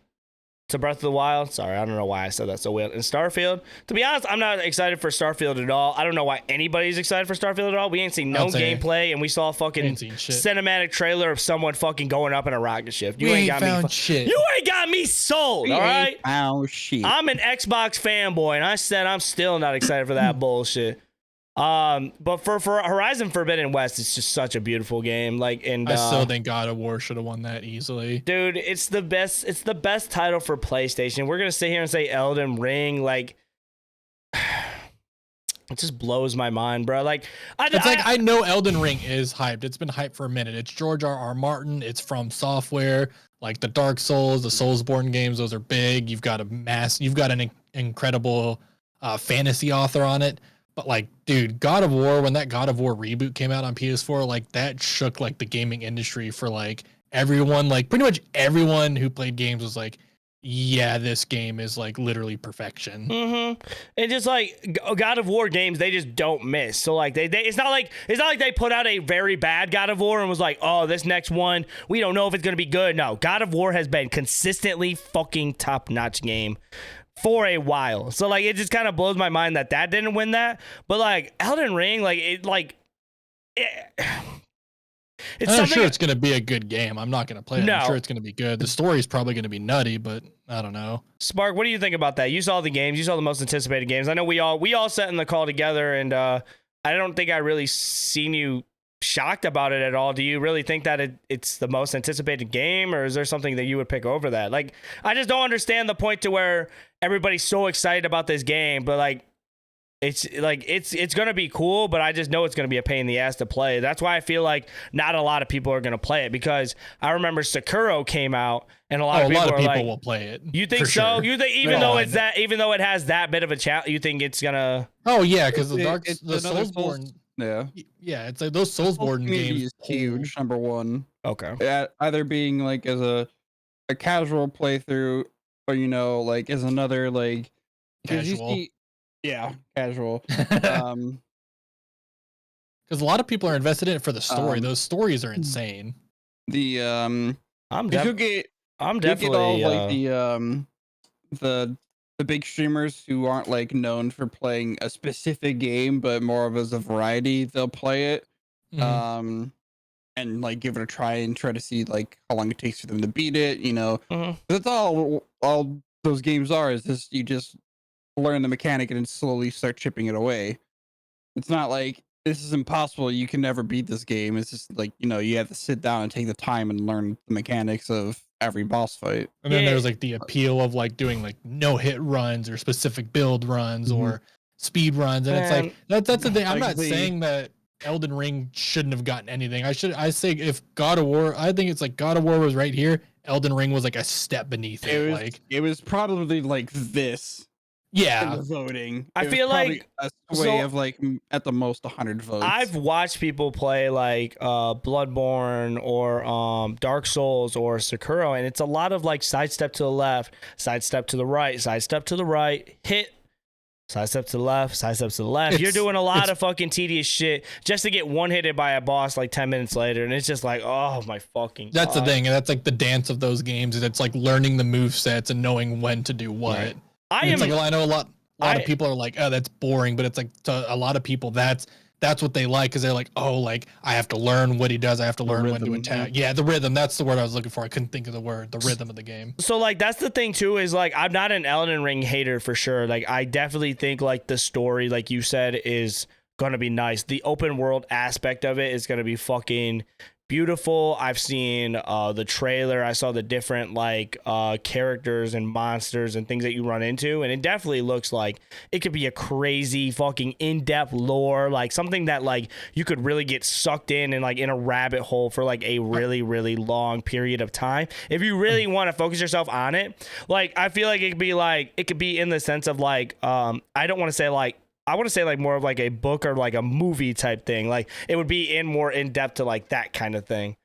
to Breath of the Wild. Sorry, I don't know why I said that so weird. And Starfield. To be honest, I'm not excited for Starfield at all. I don't know why anybody's excited for Starfield at all. We ain't seen no I'd say- gameplay, and we saw a fucking Ain't seen shit. cinematic trailer of someone fucking going up in a rocket ship. You We ain't ain't got found me. shit. You ain't got me sold. All right. Oh, shit. I'm an Xbox fanboy, and I said I'm still not excited for that bullshit. But for Horizon Forbidden West, it's just such a beautiful game. Like, and I still think God of War should have won that easily. dude, it's the best. It's the best title for PlayStation. We're gonna sit here and say Elden Ring, like. It just blows my mind, bro. Like, I know Elden Ring is hyped. It's been hyped for a minute. It's George R.R. Martin. It's from Software. Like the Dark Souls, the Soulsborne games, those are big. You've got an incredible fantasy author on it. But like, dude, God of War, when that God of War reboot came out on PS4, like that shook like the gaming industry for like everyone, like pretty much everyone who played games was like, yeah, this game is like literally perfection. And just like God of War games, they just don't miss. So like they it's not like they put out a very bad God of War and was like, oh, this next one we don't know if it's gonna be good. No, God of War has been consistently fucking top notch game for a while. So like it just kind of blows my mind that didn't win that. But like Elden Ring, I'm sure it's going to be a good game. I'm not going to play it. No. I'm sure it's going to be good. The story's probably going to be nutty, but I don't know. Spark, what do you think about that? You saw the games. You saw the most anticipated games. I know we all sat in the call together, and I don't think I really seen you shocked about it at all. Do you really think that it's the most anticipated game, or is there something that you would pick over that? Like, I just don't understand the point to where everybody's so excited about this game, but like, it's gonna be cool, but I just know it's gonna be a pain in the ass to play. That's why I feel like not a lot of people are gonna play it, because I remember Sekiro came out and a lot of people will play it. You think so? Sure. You think even though it has that bit of a challenge, you think it's gonna? Oh yeah, because the Soulsborne. Yeah, it's like those Soulsborne games is huge. Number one. Okay. Either being like as a casual playthrough, or like as another like casual. Casual. Because a lot of people are invested in it for the story. Those stories are insane. I'm definitely all like the big streamers who aren't like known for playing a specific game, but more of as a variety. They'll play it, and like give it a try and try to see like how long it takes for them to beat it. That's all those games are. Is just you just learn the mechanic and then slowly start chipping it away. It's not like this is impossible, you can never beat this game. It's just like, you have to sit down and take the time and learn the mechanics of every boss fight. And then there's like the appeal of like doing like no hit runs or specific build runs or speed runs, and it's like that's the thing. I'm not saying that Elden Ring shouldn't have gotten anything. I say if God of War, I think it's like God of War was right here, Elden Ring was like a step beneath it. It was probably like this. Yeah, in the voting. I feel like a sway of like at the most 100 votes. I've watched people play like Bloodborne or Dark Souls or Sekiro, and it's a lot of like sidestep to the left, sidestep to the right, sidestep to the right, hit, sidestep to the left, sidestep to the left. You're doing a lot of fucking tedious shit just to get one hitted by a boss like 10 minutes later, and it's just like, oh my fucking God. That's the thing, and that's like the dance of those games, and it's like learning the movesets and knowing when to do what. Right. I know a lot of people are like, oh, that's boring, but it's like to a lot of people that's what they like, because they're like, oh, like I have to learn what he does, I have to learn when to attack. Yeah, the rhythm, that's the word I was looking for. I couldn't think of the word, the rhythm of the game. So like that's the thing too, is like I'm not an Elden Ring hater for sure. Like I definitely think like the story, like you said, is gonna be nice. The open world aspect of it is gonna be fucking beautiful. I've seen the trailer. I saw the different like characters and monsters and things that you run into, and it definitely looks like it could be a crazy fucking in-depth lore, like something that like you could really get sucked in and like in a rabbit hole for like a really really long period of time if you really want to focus yourself on it. Like I feel like it could be in the sense of like I don't want to say like, I want to say like more of like a book or like a movie type thing. Like it would be more in depth to like that kind of thing.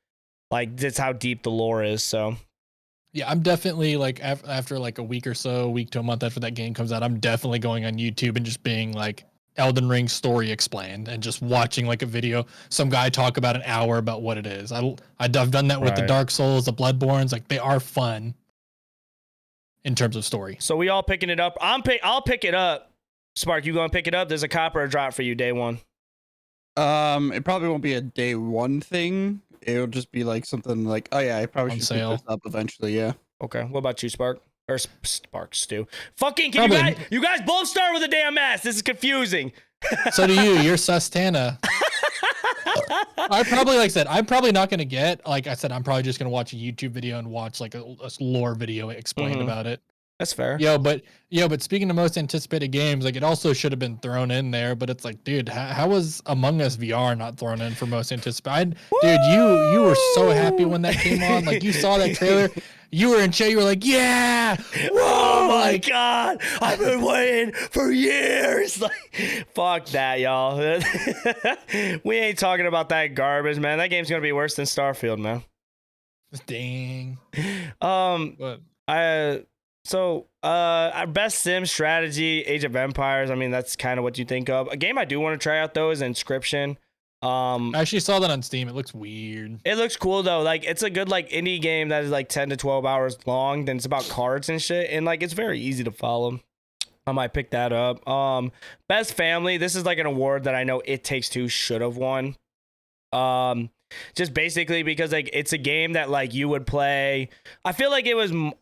Like that's how deep the lore is. So yeah, I'm definitely like after like a week to a month after that game comes out, I'm definitely going on YouTube and just being like Elden Ring story explained and just watching like a video, some guy talk about an hour about what it is. I've done that with the Dark Souls, the Bloodborns. Like they are fun in terms of story. So we all picking it up. I'll pick it up. Spark, you gonna pick it up? There's a copper drop for you day one. It probably won't be a day one thing. It'll just be like something like, oh yeah, I probably should pick this up eventually. Yeah. Okay. What about you, Spark? Or Spark, Stu? Fucking you guys both start with a damn S. This is confusing. So do you. You're sus Tana. I'm probably not gonna get, like I said, I'm probably just gonna watch a YouTube video and watch like a lore video explain about it. That's fair. But speaking of most anticipated games, like it also should have been thrown in there, but it's like, dude, how was Among Us VR not thrown in for most anticipated? Dude, you were so happy when that came on. Like you saw that trailer, you were in chat, you were like, yeah, oh my God, I've been waiting for years. Like, fuck that, y'all. We ain't talking about that garbage, man. That game's gonna be worse than Starfield, man. Dang. What? So, our best sim strategy, Age of Empires. I mean, that's kind of what you think of. A game I do want to try out though is Inscription. I actually saw that on Steam. It looks weird. It looks cool though. Like it's a good like indie game that is like 10 to 12 hours long. Then it's about cards and shit, and like it's very easy to follow. I might pick that up. Best family. This is like an award that I know It Takes Two should have won. Just basically because like it's a game that like you would play. I feel like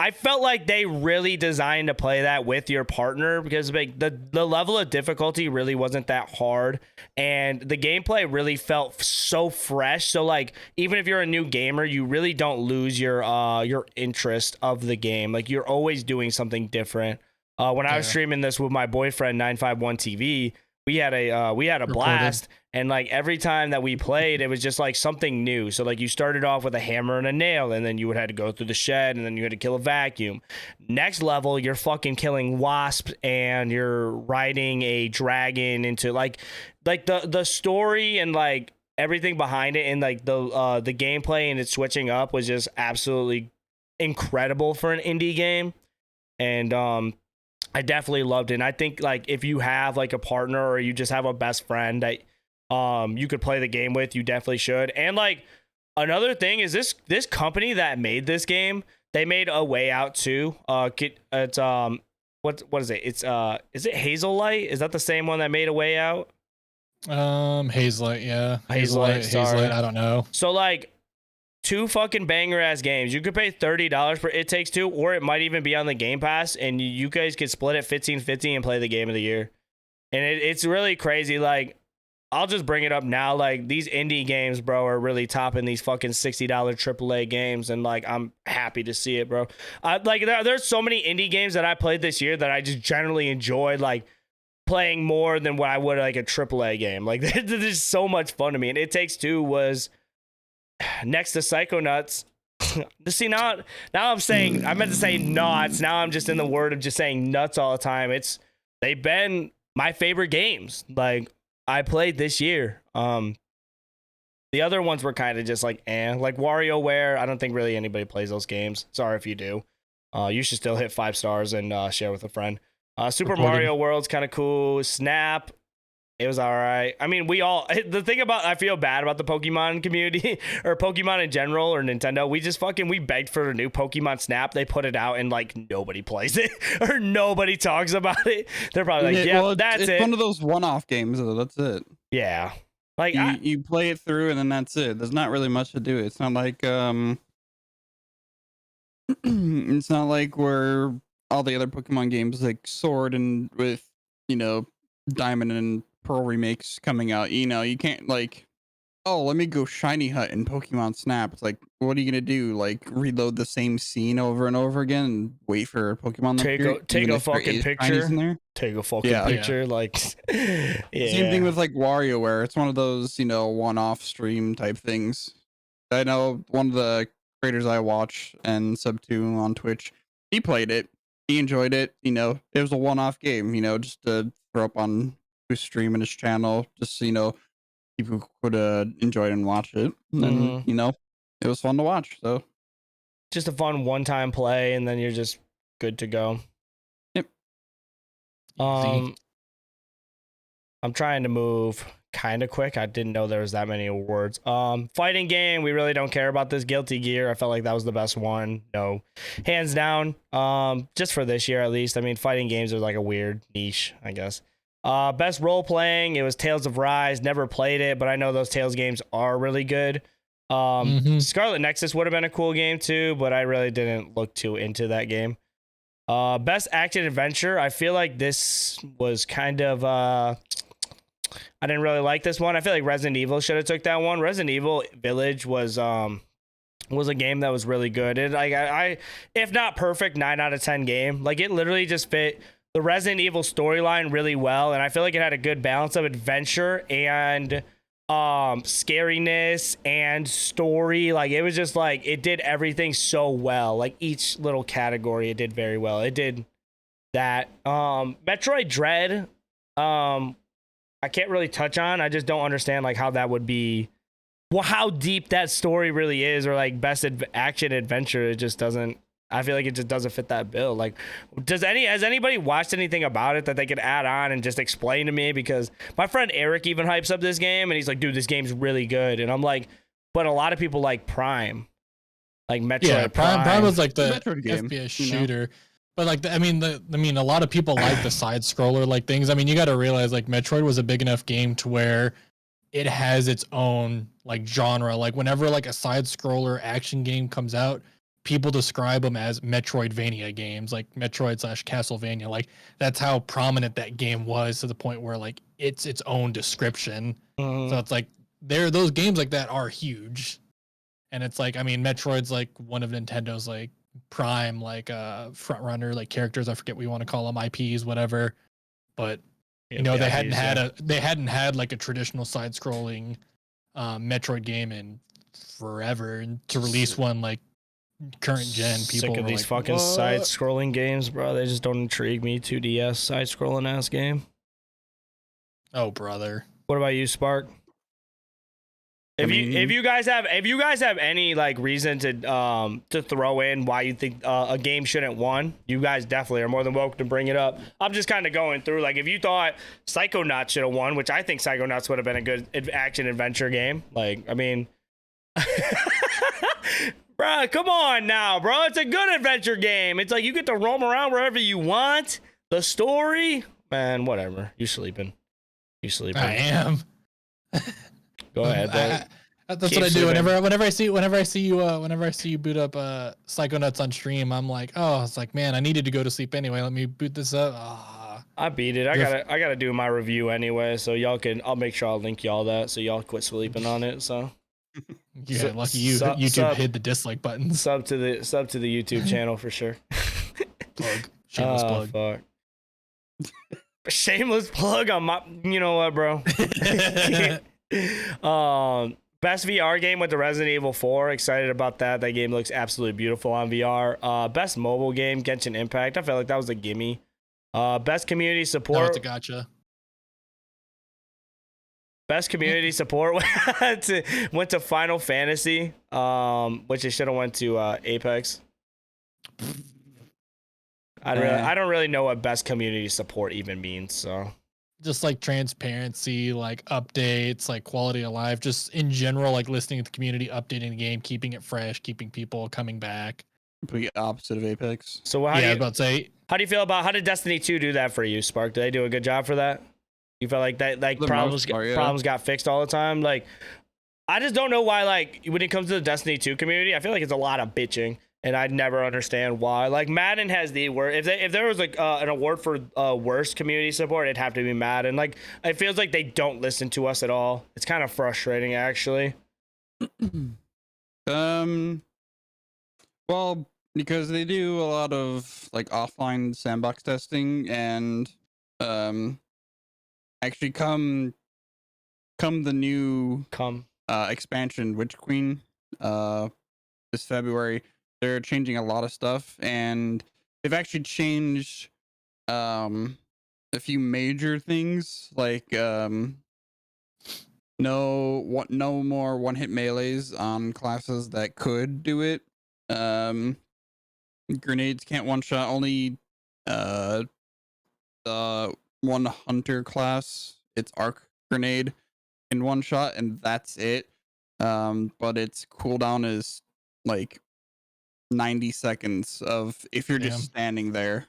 I felt like they really designed to play that with your partner because like the level of difficulty really wasn't that hard, and the gameplay really felt so fresh. So like even if you're a new gamer, you really don't lose your interest of the game. Like you're always doing something different. When I was streaming this with my boyfriend 951 TV, we had a blast, and like every time that we played, it was just like something new. So like you started off with a hammer and a nail, and then you would have to go through the shed, and then you had to kill a vacuum. Next level, you're fucking killing wasps, and you're riding a dragon into like the story and like everything behind it, and like the gameplay and it switching up was just absolutely incredible for an indie game, and I definitely loved it. And I think like if you have like a partner or you just have a best friend that you could play the game with, you definitely should. And like another thing is this company that made this game, they made A Way Out too. It's what is it? It's is it Hazelight? Is that the same one that made A Way Out? Hazelight, yeah. Hazelight, I don't know. So like two fucking banger ass games. You could pay $30 for It Takes Two, or it might even be on the Game Pass, and you guys could split it 15-50 and play the game of the year. And it's really crazy. Like, I'll just bring it up now. Like, these indie games, bro, are really topping these fucking $60 AAA games, and like I'm happy to see it, bro. Like there's so many indie games that I played this year that I just generally enjoyed, like playing more than what I would like a AAA game. Like, this is so much fun to me. And It Takes Two was next to Psychonauts. See, now I'm saying, I meant to say nuts. Now I'm just in the word of just saying nuts all the time. They've been my favorite games like I played this year. The other ones were kind of just like like WarioWare. I don't think really anybody plays those games. Sorry if you do. You should still hit 5 stars and share with a friend. Super Mario World's kind of cool. Snap, it was all right. I mean, the thing about, I feel bad about the Pokemon community or Pokemon in general or Nintendo. We begged for a new Pokemon Snap. They put it out and like nobody plays it or nobody talks about it. They're probably like, yeah, well, that's it. It's one of those one-off games though. That's it. Yeah. Like you play it through and then that's it. There's not really much to do. It's not like, it's not like where all the other Pokemon games like Sword and with, Diamond and Pearl remakes coming out, you can't like, oh, let me go shiny hut in Pokemon Snap. It's like, what are you gonna do? Like reload the same scene over and over again and wait for Pokemon? Take a fucking picture. Take a fucking picture. Like, yeah. Same thing with like WarioWare. It's one of those, one-off stream type things. I know one of the creators I watch and sub to on Twitch, he played it. He enjoyed it. It was a one-off game. Just to throw up on his stream and his channel, just people could enjoy it and watch it. And it was fun to watch. So just a fun one-time play, and then you're just good to go. Yep. I'm trying to move kind of quick. I didn't know there was that many awards. Fighting game, we really don't care about this. Guilty Gear, I felt like that was the best one. No, hands down. Just for this year at least. I mean, fighting games are like a weird niche, I guess. Best role playing, it was Tales of Rise. Never played it, but I know those Tales games are really good. Scarlet Nexus would have been a cool game too, but I really didn't look too into that game. Best action adventure, I feel like this was kind of I didn't really like this one. I feel like Resident Evil should have took that one. Resident Evil Village was a game that was really good. It I if not perfect, 9 out of 10 game. Like it literally just fit the Resident Evil storyline really well, and I feel like it had a good balance of adventure and scariness and story. Like it was just like it did everything so well. Like each little category it did very well. It did that. Metroid Dread, I can't really touch on. I just don't understand like how that would be, well, how deep that story really is, or like best action adventure. It just doesn't I feel like it just doesn't fit that bill. Like, has anybody watched anything about it that they could add on and just explain to me? Because my friend Eric even hypes up this game, and he's like, dude, this game's really good. And I'm like, but a lot of people like Prime. Like Metroid Yeah, Prime was like the Metroid game, FPS shooter. But like, I mean, a lot of people like the side scroller like things. I mean, you got to realize like Metroid was a big enough game to where it has its own like genre. Like whenever like a side scroller action game comes out, people describe them as Metroidvania games, like Metroid/Castlevania. Like that's how prominent that game was, to the point where like it's its own description. So it's like those games like that are huge. And it's like, I mean, Metroid's like one of Nintendo's like prime like front runner like characters. I forget what you want to call them, IPs, whatever. But you know, they hadn't had like a traditional side scrolling Metroid game in forever, and to release one like current gen, people sick of these like, fucking side scrolling games, bro. They just don't intrigue me. 2DS side scrolling ass game. Oh brother. What about you, Spark? If you guys have any like reason to throw in why you think a game shouldn't won, you guys definitely are more than welcome to bring it up. I'm just kind of going through, like, if you thought Psychonauts should have won, which I think Psychonauts would have been a good action adventure game. Like, I mean, bro, come on now, bro. It's a good adventure game. It's like you get to roam around wherever you want. The story, man, whatever. You sleeping? I am. Go ahead. That's what I do. Whenever I see you boot up Psychonauts on stream, I'm like, oh, it's like, man, I needed to go to sleep anyway. Let me boot this up. Oh. I beat it. I gotta do my review anyway, so I'll make sure I'll link y'all that so y'all quit sleeping on it. So yeah, lucky you. YouTube hid the dislike button. Sub to the YouTube channel for sure. Plug. Shameless plug. Fuck. Shameless plug on my. You know what, bro? Best VR game with the Resident Evil 4. Excited about that. That game looks absolutely beautiful on VR. Best mobile game, Genshin Impact. I felt like that was a gimme. Best community support. No, it's a gotcha. Best community support went to Final Fantasy, which it should have went to Apex. I don't really know what best community support even means, so. Just like transparency, like updates, like quality of life, just in general, like listening to the community, updating the game, keeping it fresh, keeping people coming back. Complete opposite of Apex. So how do you feel about, how did Destiny 2 do that for you, Spark? Did they do a good job for that? You felt like that, like problems got fixed all the time? Like, I just don't know why, like, when it comes to the Destiny 2 community, I feel like it's a lot of bitching. And I'd never understand why. Like, Madden has the word. If there was like an award for worst community support, it'd have to be Madden. Like, it feels like they don't listen to us at all. It's kind of frustrating, actually. Well, because they do a lot of like offline sandbox testing, and actually come the new expansion, Witch Queen, this February. They're changing a lot of stuff, and they've actually changed a few major things, like no more one-hit melees on classes that could do it. Grenades can't one-shot, only the one hunter class, its arc grenade in one shot, and that's it. But its cooldown is like 90 seconds of if you're just standing there.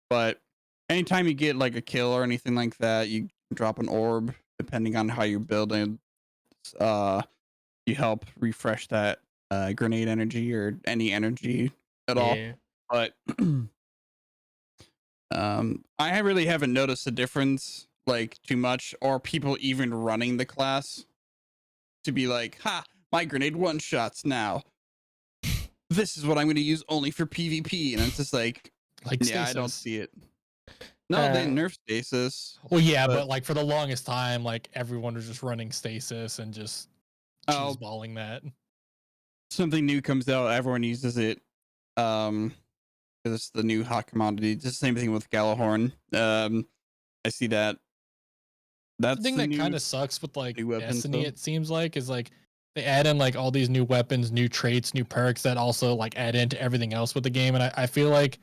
But anytime you get like a kill or anything like that, you drop an orb, depending on how you're building. You help refresh that grenade energy or any energy at all. But I really haven't noticed a difference like too much, or people even running the class to be like, ha, my grenade one shots now. This is what I'm going to use only for PvP. And it's just like yeah, stasis. I don't see it. No, they nerfed stasis. Well, yeah, but like for the longest time, like everyone was just running stasis and just cheeseballing that. Something new comes out, everyone uses it. Because it's the new hot commodity. Just the same thing with Galahorn. I see that. That's the thing that kind of sucks with like Destiny, it seems like, is like they add in like all these new weapons, new traits, new perks that also like add into everything else with the game. And I feel like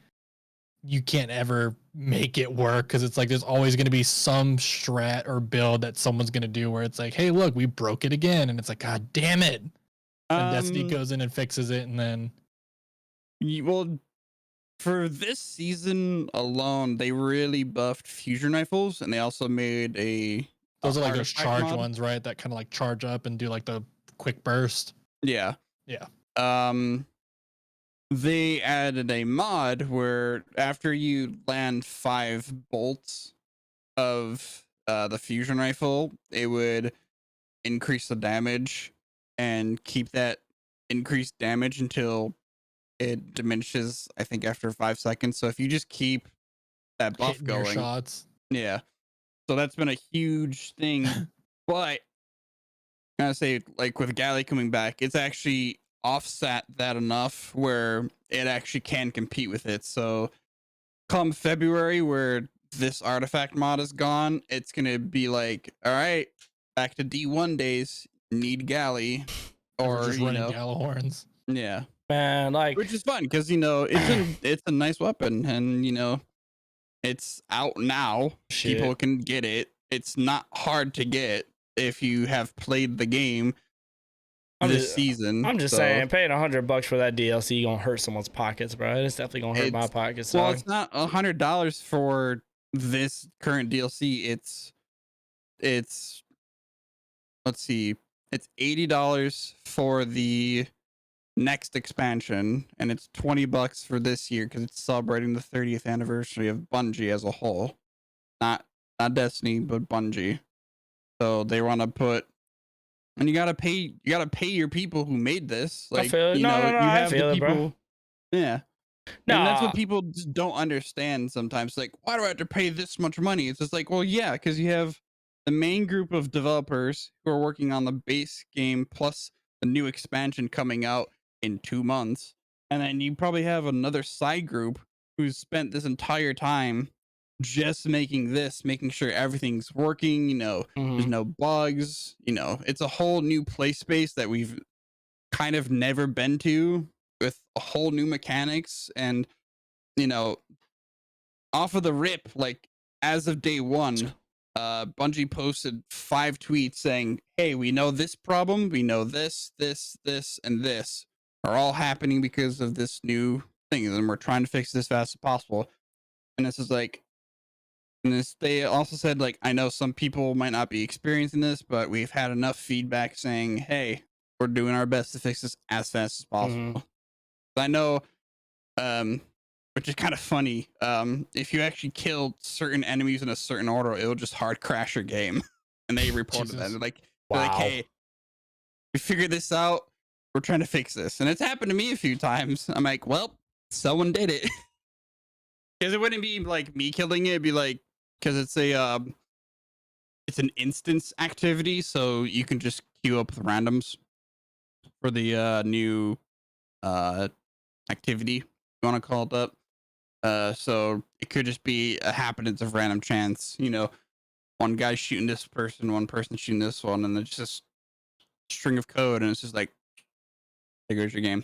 you can't ever make it work because it's like there's always going to be some strat or build that someone's going to do where it's like, hey, look, we broke it again. And it's like, God damn it. And Destiny goes in and fixes it. And then. Well, for this season alone, they really buffed fusion rifles, and they also made those are like those charge mod. ones, right? That kind of like charge up and do like the quick burst. Yeah. Yeah. They added a mod where after you land 5 bolts of the fusion rifle, it would increase the damage and keep that increased damage until it diminishes, I think, after 5 seconds. So if you just keep that buff hitting your going, shots. yeah. So that's been a huge thing. But I gotta say, like with Galley coming back, it's actually offset that enough where it actually can compete with it. So come February, where this artifact mod is gone, it's gonna be like, all right, back to D1 days. Need Galley, or just running Gallahorns. Yeah, man, like, which is fun because it's a nice weapon, and it's out now. Shit. People can get it. It's not hard to get if you have played the game this season. I'm just saying, paying $100 for that DLC gonna hurt someone's pockets, bro. It's definitely gonna hurt my pockets. Well, it's not $100 for this current DLC. It's let's see, it's $80 for the next expansion, and it's $20 for this year because it's celebrating the 30th anniversary of Bungie as a whole, not Destiny, but Bungie. So they want to put, and you gotta pay your people who made this. Like, I feel it. you I feel it, bro. Yeah. No, and that's what people just don't understand sometimes. Like, why do I have to pay this much money? It's just like, well, yeah, because you have the main group of developers who are working on the base game plus the new expansion coming out in 2 months. And then you probably have another side group who's spent this entire time just making sure everything's working, there's no bugs, it's a whole new play space that we've kind of never been to, with a whole new mechanics. And off of the rip, like as of day 1, Bungie posted 5 tweets saying, hey, we know this problem, we know this, and this are all happening because of this new thing, and we're trying to fix this as fast as possible. And this is like, they also said, like, I know some people might not be experiencing this, but we've had enough feedback saying, hey, we're doing our best to fix this as fast as possible. I know, which is kind of funny. If you actually killed certain enemies in a certain order, it'll just hard crash your game. And they reported that. They're like, hey, we figured this out. We're trying to fix this. And it's happened to me a few times. I'm like, well, someone did it. Because it wouldn't be like me killing it. It'd be like, because it's an instance activity, so you can just queue up with randoms for the new activity, you want to call it that. So it could just be a happenance of random chance, one guy shooting this person, one person shooting this one, and it's just a string of code, and it's just like, there goes your game.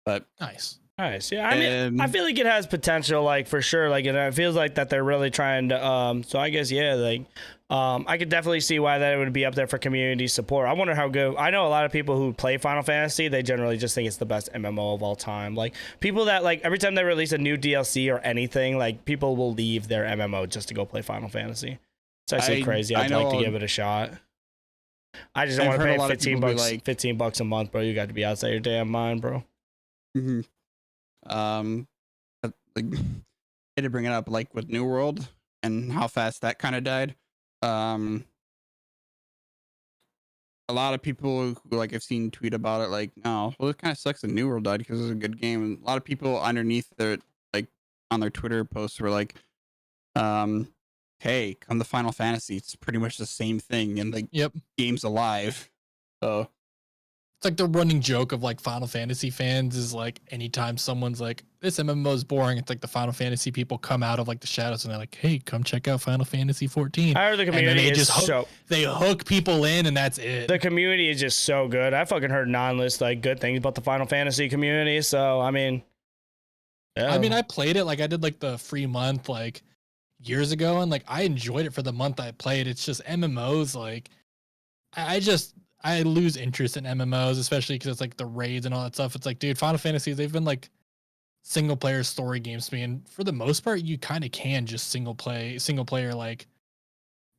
But nice. Yeah, I mean, I feel like it has potential, like, for sure. Like, it feels like that they're really trying to. So I guess, yeah, like, I could definitely see why that would be up there for community support. I wonder how good. I know a lot of people who play Final Fantasy, they generally just think it's the best MMO of all time. Like, people that, like, every time they release a new DLC or anything, like, people will leave their MMO just to go play Final Fantasy. It's actually crazy. I'd like to give it a shot. I just don't want to pay $15 a month, bro. You got to be outside your damn mind, bro. Like, I had to bring it up, like with New World and how fast that kind of died. A lot of people who, like, I've seen tweet about it, like, oh, well, it kind of sucks that New World died because it's a good game. And a lot of people underneath their, like, on their Twitter posts were like, hey, come to Final Fantasy, it's pretty much the same thing, and the game's alive. So it's like the running joke of like Final Fantasy fans is like anytime someone's like this MMO is boring, it's like the Final Fantasy people come out of like the shadows and they're like, hey, come check out Final Fantasy 14. I heard the community and then they is just so they hook people in and that's it. the community is just so good. I fucking heard non-list like good things about the Final Fantasy community. So I mean, yeah. I mean, I played it like I did like the free month like years ago, and like I enjoyed it for the month I played. It's just MMOs like I lose interest in MMOs, especially because it's like the raids and all that stuff. It's like, dude, Final Fantasy, they've been like single player story games to me, and for the most part, you kind of can just single player like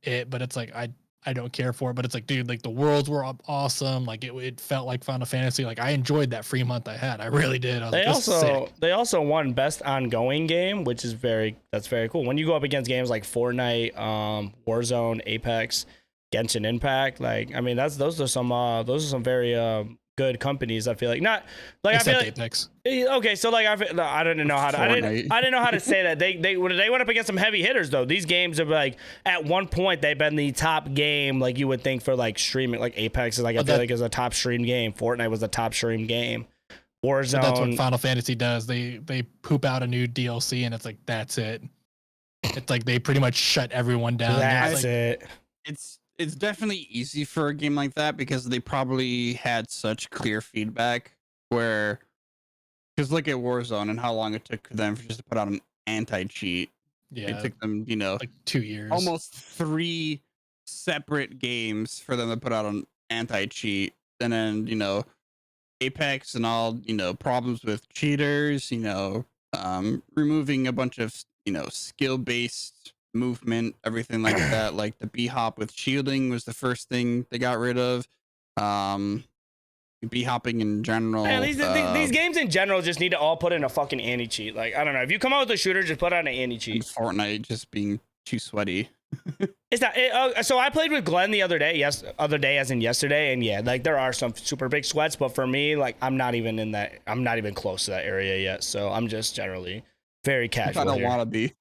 it, but it's like I don't care for it. But it's like, dude, like the worlds were awesome. Like it felt like Final Fantasy. Like I enjoyed that free month I had. I really did. I was They like, this is sick. they also won best ongoing game, which is that's very cool. When you go up against games like Fortnite, Warzone, Apex, Genshin Impact, like I mean those are some very good companies. I feel like not like Except I feel like Apex. okay, so like I didn't know how to I didn't know how to say that they went up against some heavy hitters though. These games are like at one point they've been the top game like you would think for like streaming. Like Apex is like I feel like is a top streamed game. Fortnite was a top streamed game. Warzone. That's what Final Fantasy does. They poop out a new DLC and it's like that's it. It's like they pretty much shut everyone down. That's like, it. It's definitely easy for a game like that because they probably had such clear feedback where, because look at Warzone and how long it took them just to put out an anti-cheat. Yeah, It took them, like 2 years. almost 3 separate games for them to put out an anti-cheat. And then, Apex and all, problems with cheaters, removing a bunch of, skill-based movement, everything like that. Like the B-hop with shielding was the first thing they got rid of. B-hopping in general. Man, these games in general just need to all put in a fucking anti-cheat. Like, I don't know. If you come out with a shooter, just put out an anti-cheat. Fortnite just being too sweaty. It's not. So I played with Glenn the other day. Other day as in yesterday. And yeah, like there are some super big sweats. But for me, like I'm not even in that. I'm not even close to that area yet. So I'm just generally very casual. I don't want to be.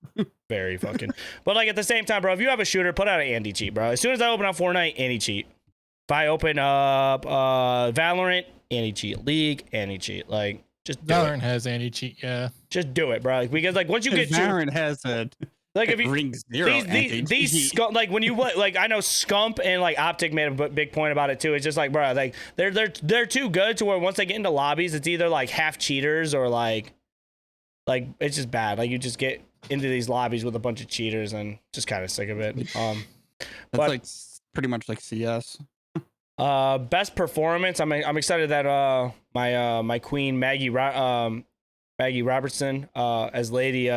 Very fucking. But like at the same time, bro, if you have a shooter, put out an anti-cheat, bro. As soon as I open up Fortnite, anti-cheat. If I open up Valorant, anti-cheat. League, anti-cheat. Like just do Valorant it. has anti-cheat, yeah. Just do it, bro. Because like once you get Valorant has a like if you ring 0 these like when you like I know Scump and like Optic made a big point about it too. It's just like, bro, like they're too good to where once they get into lobbies, it's either like half cheaters or like it's just bad. Like you just get into these lobbies with a bunch of cheaters and just kind of sick of it. That's but, like pretty much like CS. Best performance. I'm excited that my queen Maggie Robertson as Lady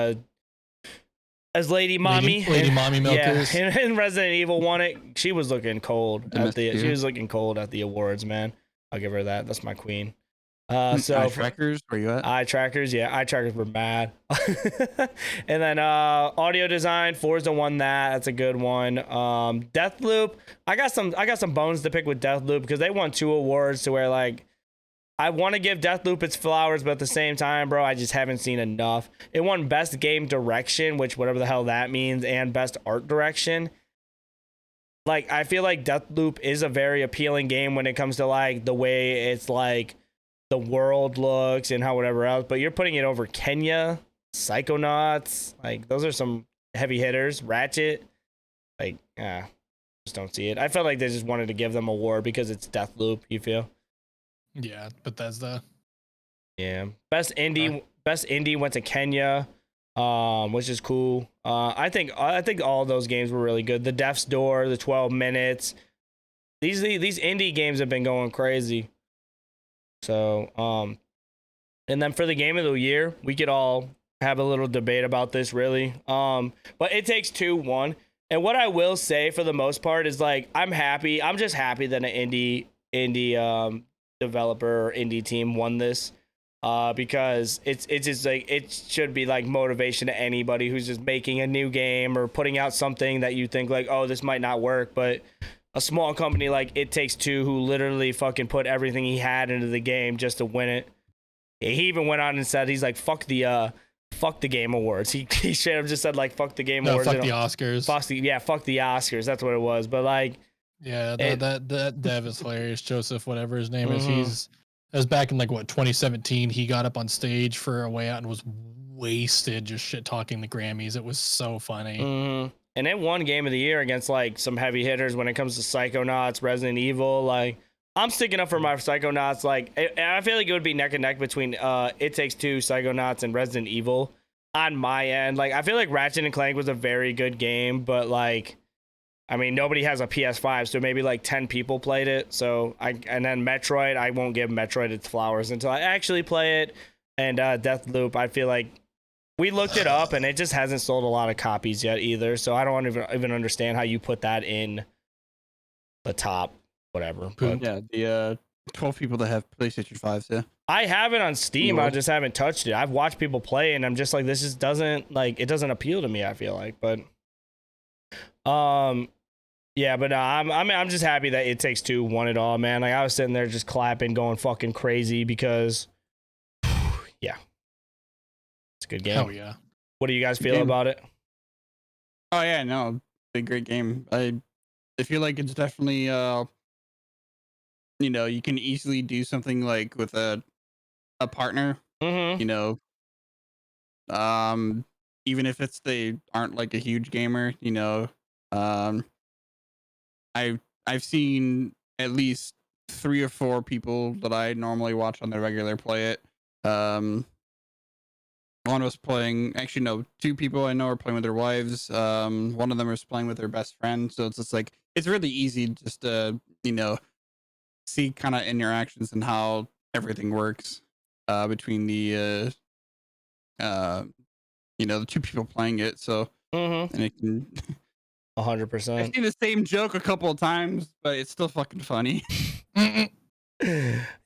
Mommy. Lady Mommy Milkers. Yeah, and Resident Evil won it. She was looking cold she was looking cold at the awards, man. I'll give her that. That's my queen. So Eye trackers, where you at? Eye trackers, yeah, eye trackers were mad. And then audio design, Forza won that. That's a good one. Deathloop, I got some bones to pick with Deathloop because they won 2 awards to where like I want to give Deathloop its flowers, but at the same time, bro, I just haven't seen enough. It won best game direction, which whatever the hell that means, and best art direction. Like I feel like Deathloop is a very appealing game when it comes to like the way it's like the world looks and how whatever else, but you're putting it over Kenya, Psychonauts, like those are some heavy hitters. Ratchet, like just don't see it. I felt like they just wanted to give them a award because it's Deathloop. You feel? Yeah, Bethesda. Yeah, best indie went to Kenya, which is cool. I think all those games were really good. The Death's Door, the 12 Minutes. These indie games have been going crazy. So, and then for the game of the year, we could all have a little debate about this, really. But It Takes Two won. And what I will say for the most part is like, I'm just happy that an indie developer or indie team won this. Because it's just like, it should be like motivation to anybody who's just making a new game or putting out something that you think like, oh, this might not work, but a small company like It Takes Two, who literally fucking put everything he had into the game just to win it. He even went on and said he's like, fuck the Game Awards. He straight up just said like, fuck the Game Awards. Fuck the Oscars. Fuck the Oscars. That's what it was. But like, Yeah, It- that dev is hilarious. Joseph, whatever his name is, Mhm. that was back in like what 2017. He got up on stage for a way out and was wasted just shit talking the Grammys. It was so funny. And it won Game of the Year against like some heavy hitters when it comes to Psychonauts, Resident Evil. Like, I'm sticking up for my Psychonauts. Like, I feel like it would be neck and neck between It Takes Two, Psychonauts, and Resident Evil on my end. Like, I feel like Ratchet and Clank was a very good game, but like, I mean, nobody has a PS5, so maybe like 10 people played it. So and then Metroid, I won't give Metroid its flowers until I actually play it. And Deathloop, I feel like we looked it up and it just hasn't sold a lot of copies yet either. So I don't even understand how you put that in the top, whatever. But Yeah, the 12 people that have PlayStation 5s, yeah. I have it on Steam. I World. just haven't touched it. I've watched people play and I'm just like, this just doesn't like, it doesn't appeal to me, I feel like. But yeah, but I'm just happy that It Takes Two won it all, man. Like, I was sitting there just clapping, going fucking crazy because yeah, it's a good game. Hell yeah. What do you guys feel Game. about it? Oh yeah, no, it's a great game. I feel like it's definitely you know, you can easily do something like with a partner, Mm-hmm. you know. Even if they aren't like a huge gamer, you know. I've seen at least 3 or 4 people that I normally watch on the regular play it. One was playing, actually no, 2 people I know are playing with their wives. One of them is playing with their best friend. So it's just like, it's really easy just to, you know, see kind of interactions and how everything works between the you know, the 2 people playing it. So Mm-hmm. and it can 100%. I've seen the same joke a couple of times, but it's still fucking funny.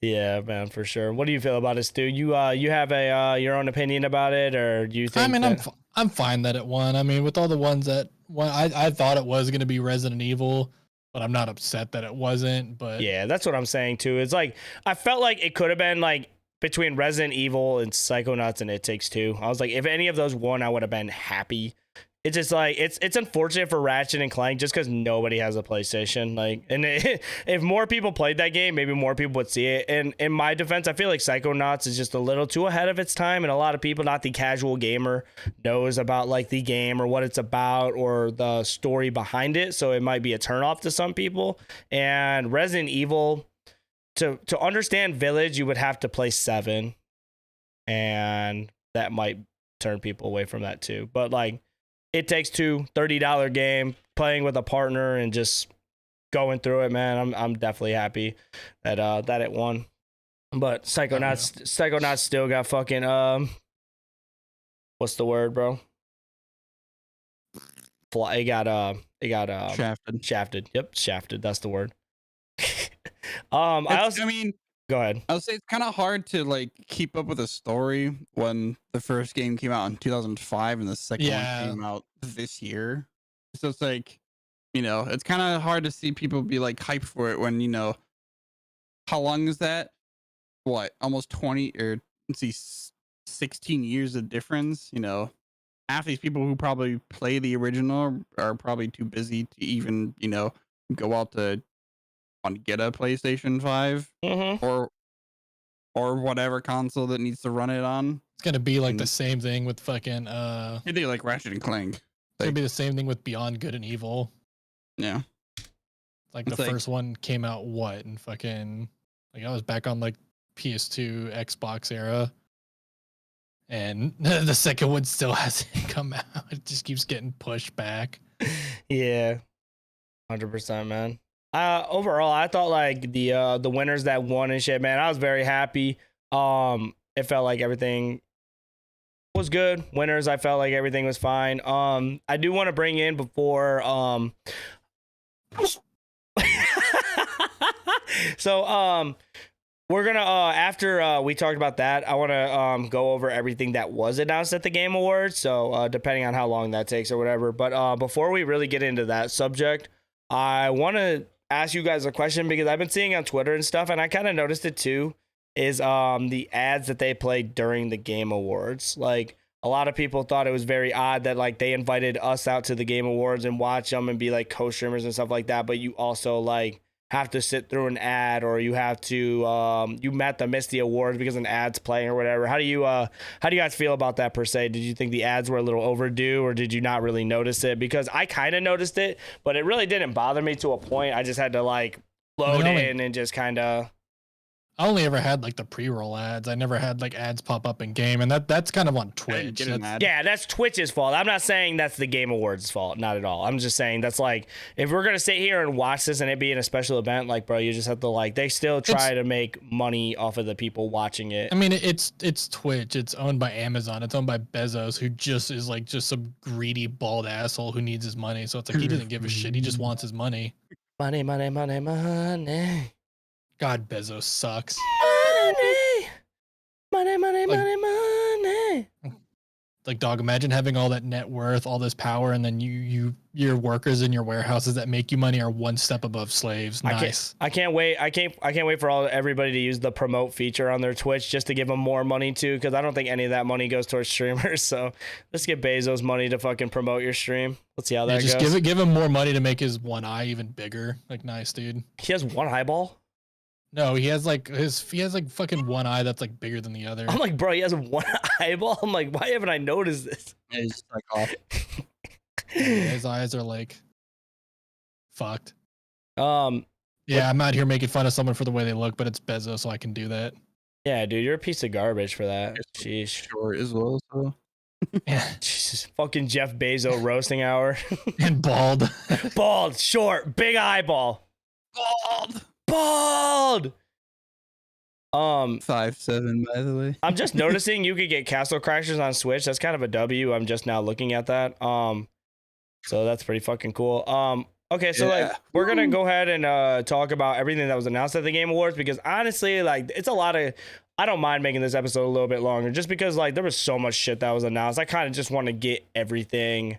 Yeah, man, for sure. What do you feel about it, Stu? You have a your own opinion about it, or do you think? I mean, that... I'm fine that it won. I mean, with all the ones that won, I thought it was going to be Resident Evil, but I'm not upset that it wasn't. But Yeah, that's what I'm saying too. It's like I felt like it could have been like between Resident Evil and Psychonauts and It Takes Two. I was like, if any of those won, I would have been happy. It's just like it's unfortunate for Ratchet and Clank just because nobody has a PlayStation. Like, and if more people played that game, maybe more people would see it. And in my defense, I feel like Psychonauts is just a little too ahead of its time, and a lot of people, not the casual gamer, knows about like the game or what it's about or the story behind it. So it might be a turnoff to some people. And Resident Evil, to understand Village, you would have to play 7, and that might turn people away from that too. But like, It Takes Two, $30 game, playing with a partner and just going through it, man. I'm definitely happy that that it won. But Psychonauts still got fucking what's the word, bro? It got shafted. Yep, shafted. That's the word. I mean, go ahead. I would say it's kind of hard to like keep up with a story when the first game came out in 2005 and the second one came out this year. So it's like, you know, it's kind of hard to see people be like hyped for it when, you know, how long is that? What, almost 20 or let's see, 16 years of difference? You know, half these people who probably play the original are probably too busy to even, you know, go out to want to get a PlayStation 5 or whatever console that needs to run it on. it's gonna be like the same thing with fucking They like Ratchet and Clank. It's gonna be the same thing with Beyond Good and Evil. Yeah. Like It's the like- first one came out what and fucking like I was back on like PS2, Xbox era. And the second one still hasn't come out. It just keeps getting pushed back. Yeah, 100%, man. Overall, I thought like the winners that won and shit, man, I was very happy. It felt like everything was good. Winners, I felt like everything was fine. I do want to bring in before so we're gonna after we talked about that, I want to go over everything that was announced at the Game Awards. So depending on how long that takes or whatever. But before we really get into that subject, I want to ask you guys a question because I've been seeing on Twitter and stuff, and I kind of noticed it too. Is the ads that they played during the Game Awards? Like, a lot of people thought it was very odd that like they invited us out to the Game Awards and watch them and be like co-streamers and stuff like that, but you also like have to sit through an ad, or you have to you met to miss the awards because an ad's playing or whatever. How do you guys feel about that per se? Did you think the ads were a little overdue, or did you not really notice it? Because I kind of noticed it, but it really didn't bother me to a point. I just had to like load in and just kind of. I only ever had like the pre-roll ads. I never had like ads pop up in game, and that's kind of on Twitch. Yeah, that's Twitch's fault. I'm not saying that's the Game Awards fault, not at all. I'm just saying that's like, if we're gonna sit here and watch this and it being a special event, like, bro, you just have to like, they still try to make money off of the people watching it. I mean, it's Twitch. It's owned by Amazon. It's owned by Bezos, who just is like just some greedy bald asshole who needs his money. So it's like he doesn't give a shit. He just wants his money. Money, money, money, money. God, Bezos sucks. Money, money, Like- money, money. Like, dog, imagine having all that net worth, all this power, and then your workers in your warehouses that make you money are one step above slaves. Nice. I can't wait. I can't wait for everybody to use the promote feature on their Twitch just to give them more money too, because I don't think any of that money goes towards streamers. So let's get Bezos money to fucking promote your stream. Let's see how that just goes. give him more money to make his one eye even bigger. Like, nice, dude. He has one eyeball. No, he has like fucking one eye that's like bigger than the other. I'm like, bro, he has one eyeball. I'm like, why haven't I noticed this? It's like off. Yeah, his eyes are like fucked. Yeah, I'm out here making fun of someone for the way they look, but it's Bezos, so I can do that. Yeah, dude, you're a piece of garbage for that. Sheesh. Short as well, so. Yeah. Jesus, fucking Jeff Bezos roasting hour. And bald. Bald, short, big eyeball. Bald. 5'7", by the way. I'm just noticing you could get Castle Crashers on Switch. That's kind of a W. I'm just now looking at that. So that's pretty fucking cool. Okay, so like we're gonna go ahead and talk about everything that was announced at the Game Awards, because honestly, like, it's a lot of. I don't mind making this episode a little bit longer just because like there was so much shit that was announced. I kind of just want to get everything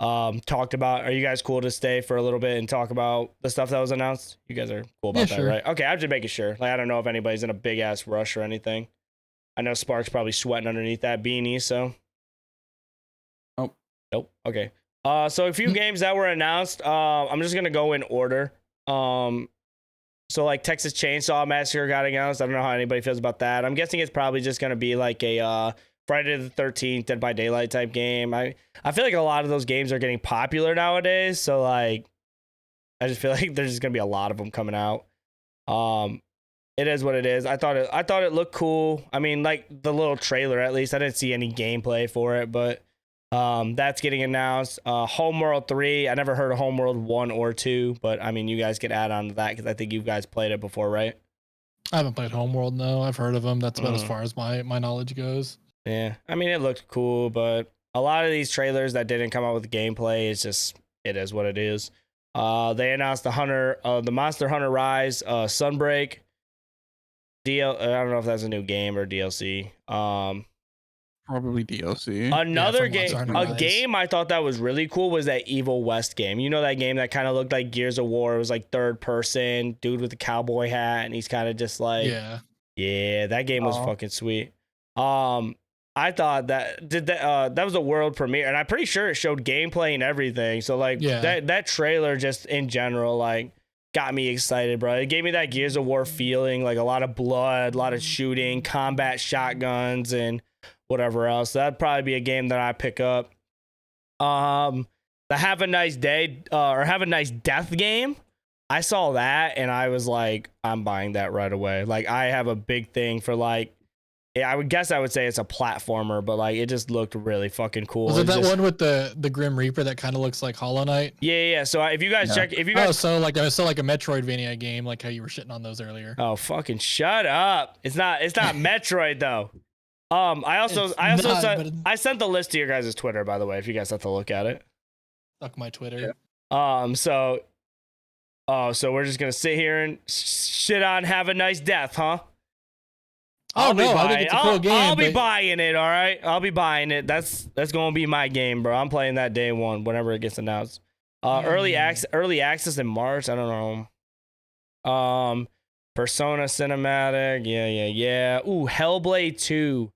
talked about. Are you guys cool to stay for a little bit and talk about the stuff that was announced? You guys are cool about that, sure. right? Okay, I'm just making sure. Like, I don't know if anybody's in a big ass rush or anything. I know Spark's probably sweating underneath that beanie, so. Nope. Okay. So a few games that were announced. I'm just gonna go in order. So like Texas Chainsaw Massacre got announced. I don't know how anybody feels about that. I'm guessing it's probably just gonna be like a Friday the 13th Dead by Daylight type game. I feel like a lot of those games are getting popular nowadays, so like I just feel like there's just gonna be a lot of them coming out. It is what it is. I thought it looked cool. I mean, like the little trailer, at least I didn't see any gameplay for it, but that's getting announced. Homeworld 3. I never heard of Homeworld 1 or 2, but I mean, you guys could add on to that because I think you guys played it before, right? I haven't played Homeworld, no. I've heard of them. That's about as far as my knowledge goes. Yeah, I mean, it looked cool, but a lot of these trailers that didn't come out with gameplay, it's just, it is what it is. They announced the Monster Hunter Rise Sunbreak. I don't know if that's a new game or DLC. Probably DLC. Another from Monster Hunter Rise. game I thought that was really cool was that Evil West game. You know that game that kind of looked like Gears of War? It was like third person, dude with the cowboy hat, and he's kind of just like, yeah, that game was fucking sweet. I thought that was a world premiere, and I'm pretty sure it showed gameplay and everything. So like that trailer just in general like got me excited, bro. It gave me that Gears of War feeling, like a lot of blood, a lot of shooting, combat shotguns, and whatever else. That'd probably be a game that I pick up. The Have a Nice Day or Have a Nice Death game. I saw that and I was like, I'm buying that right away. Like, I have a big thing for like, yeah, I would say it's a platformer, but like it just looked really fucking cool. Was it that one with the Grim Reaper that kind of looks like Hollow Knight? Yeah. So if you guys check, so like a Metroidvania game, like how you were shitting on those earlier. Oh, fucking shut up! It's not Metroid though. I sent the list to your guys' Twitter, by the way, if you guys have to look at it. Fuck my Twitter. Yeah. So we're just gonna sit here and shit on Have a Nice Death, huh? I think it's a cool game. I'll be buying it, all right? I'll be buying it. That's gonna be my game, bro. I'm playing that day one whenever it gets announced. Early access in March. I don't know. Persona Cinematic. Yeah. Ooh, Hellblade 2.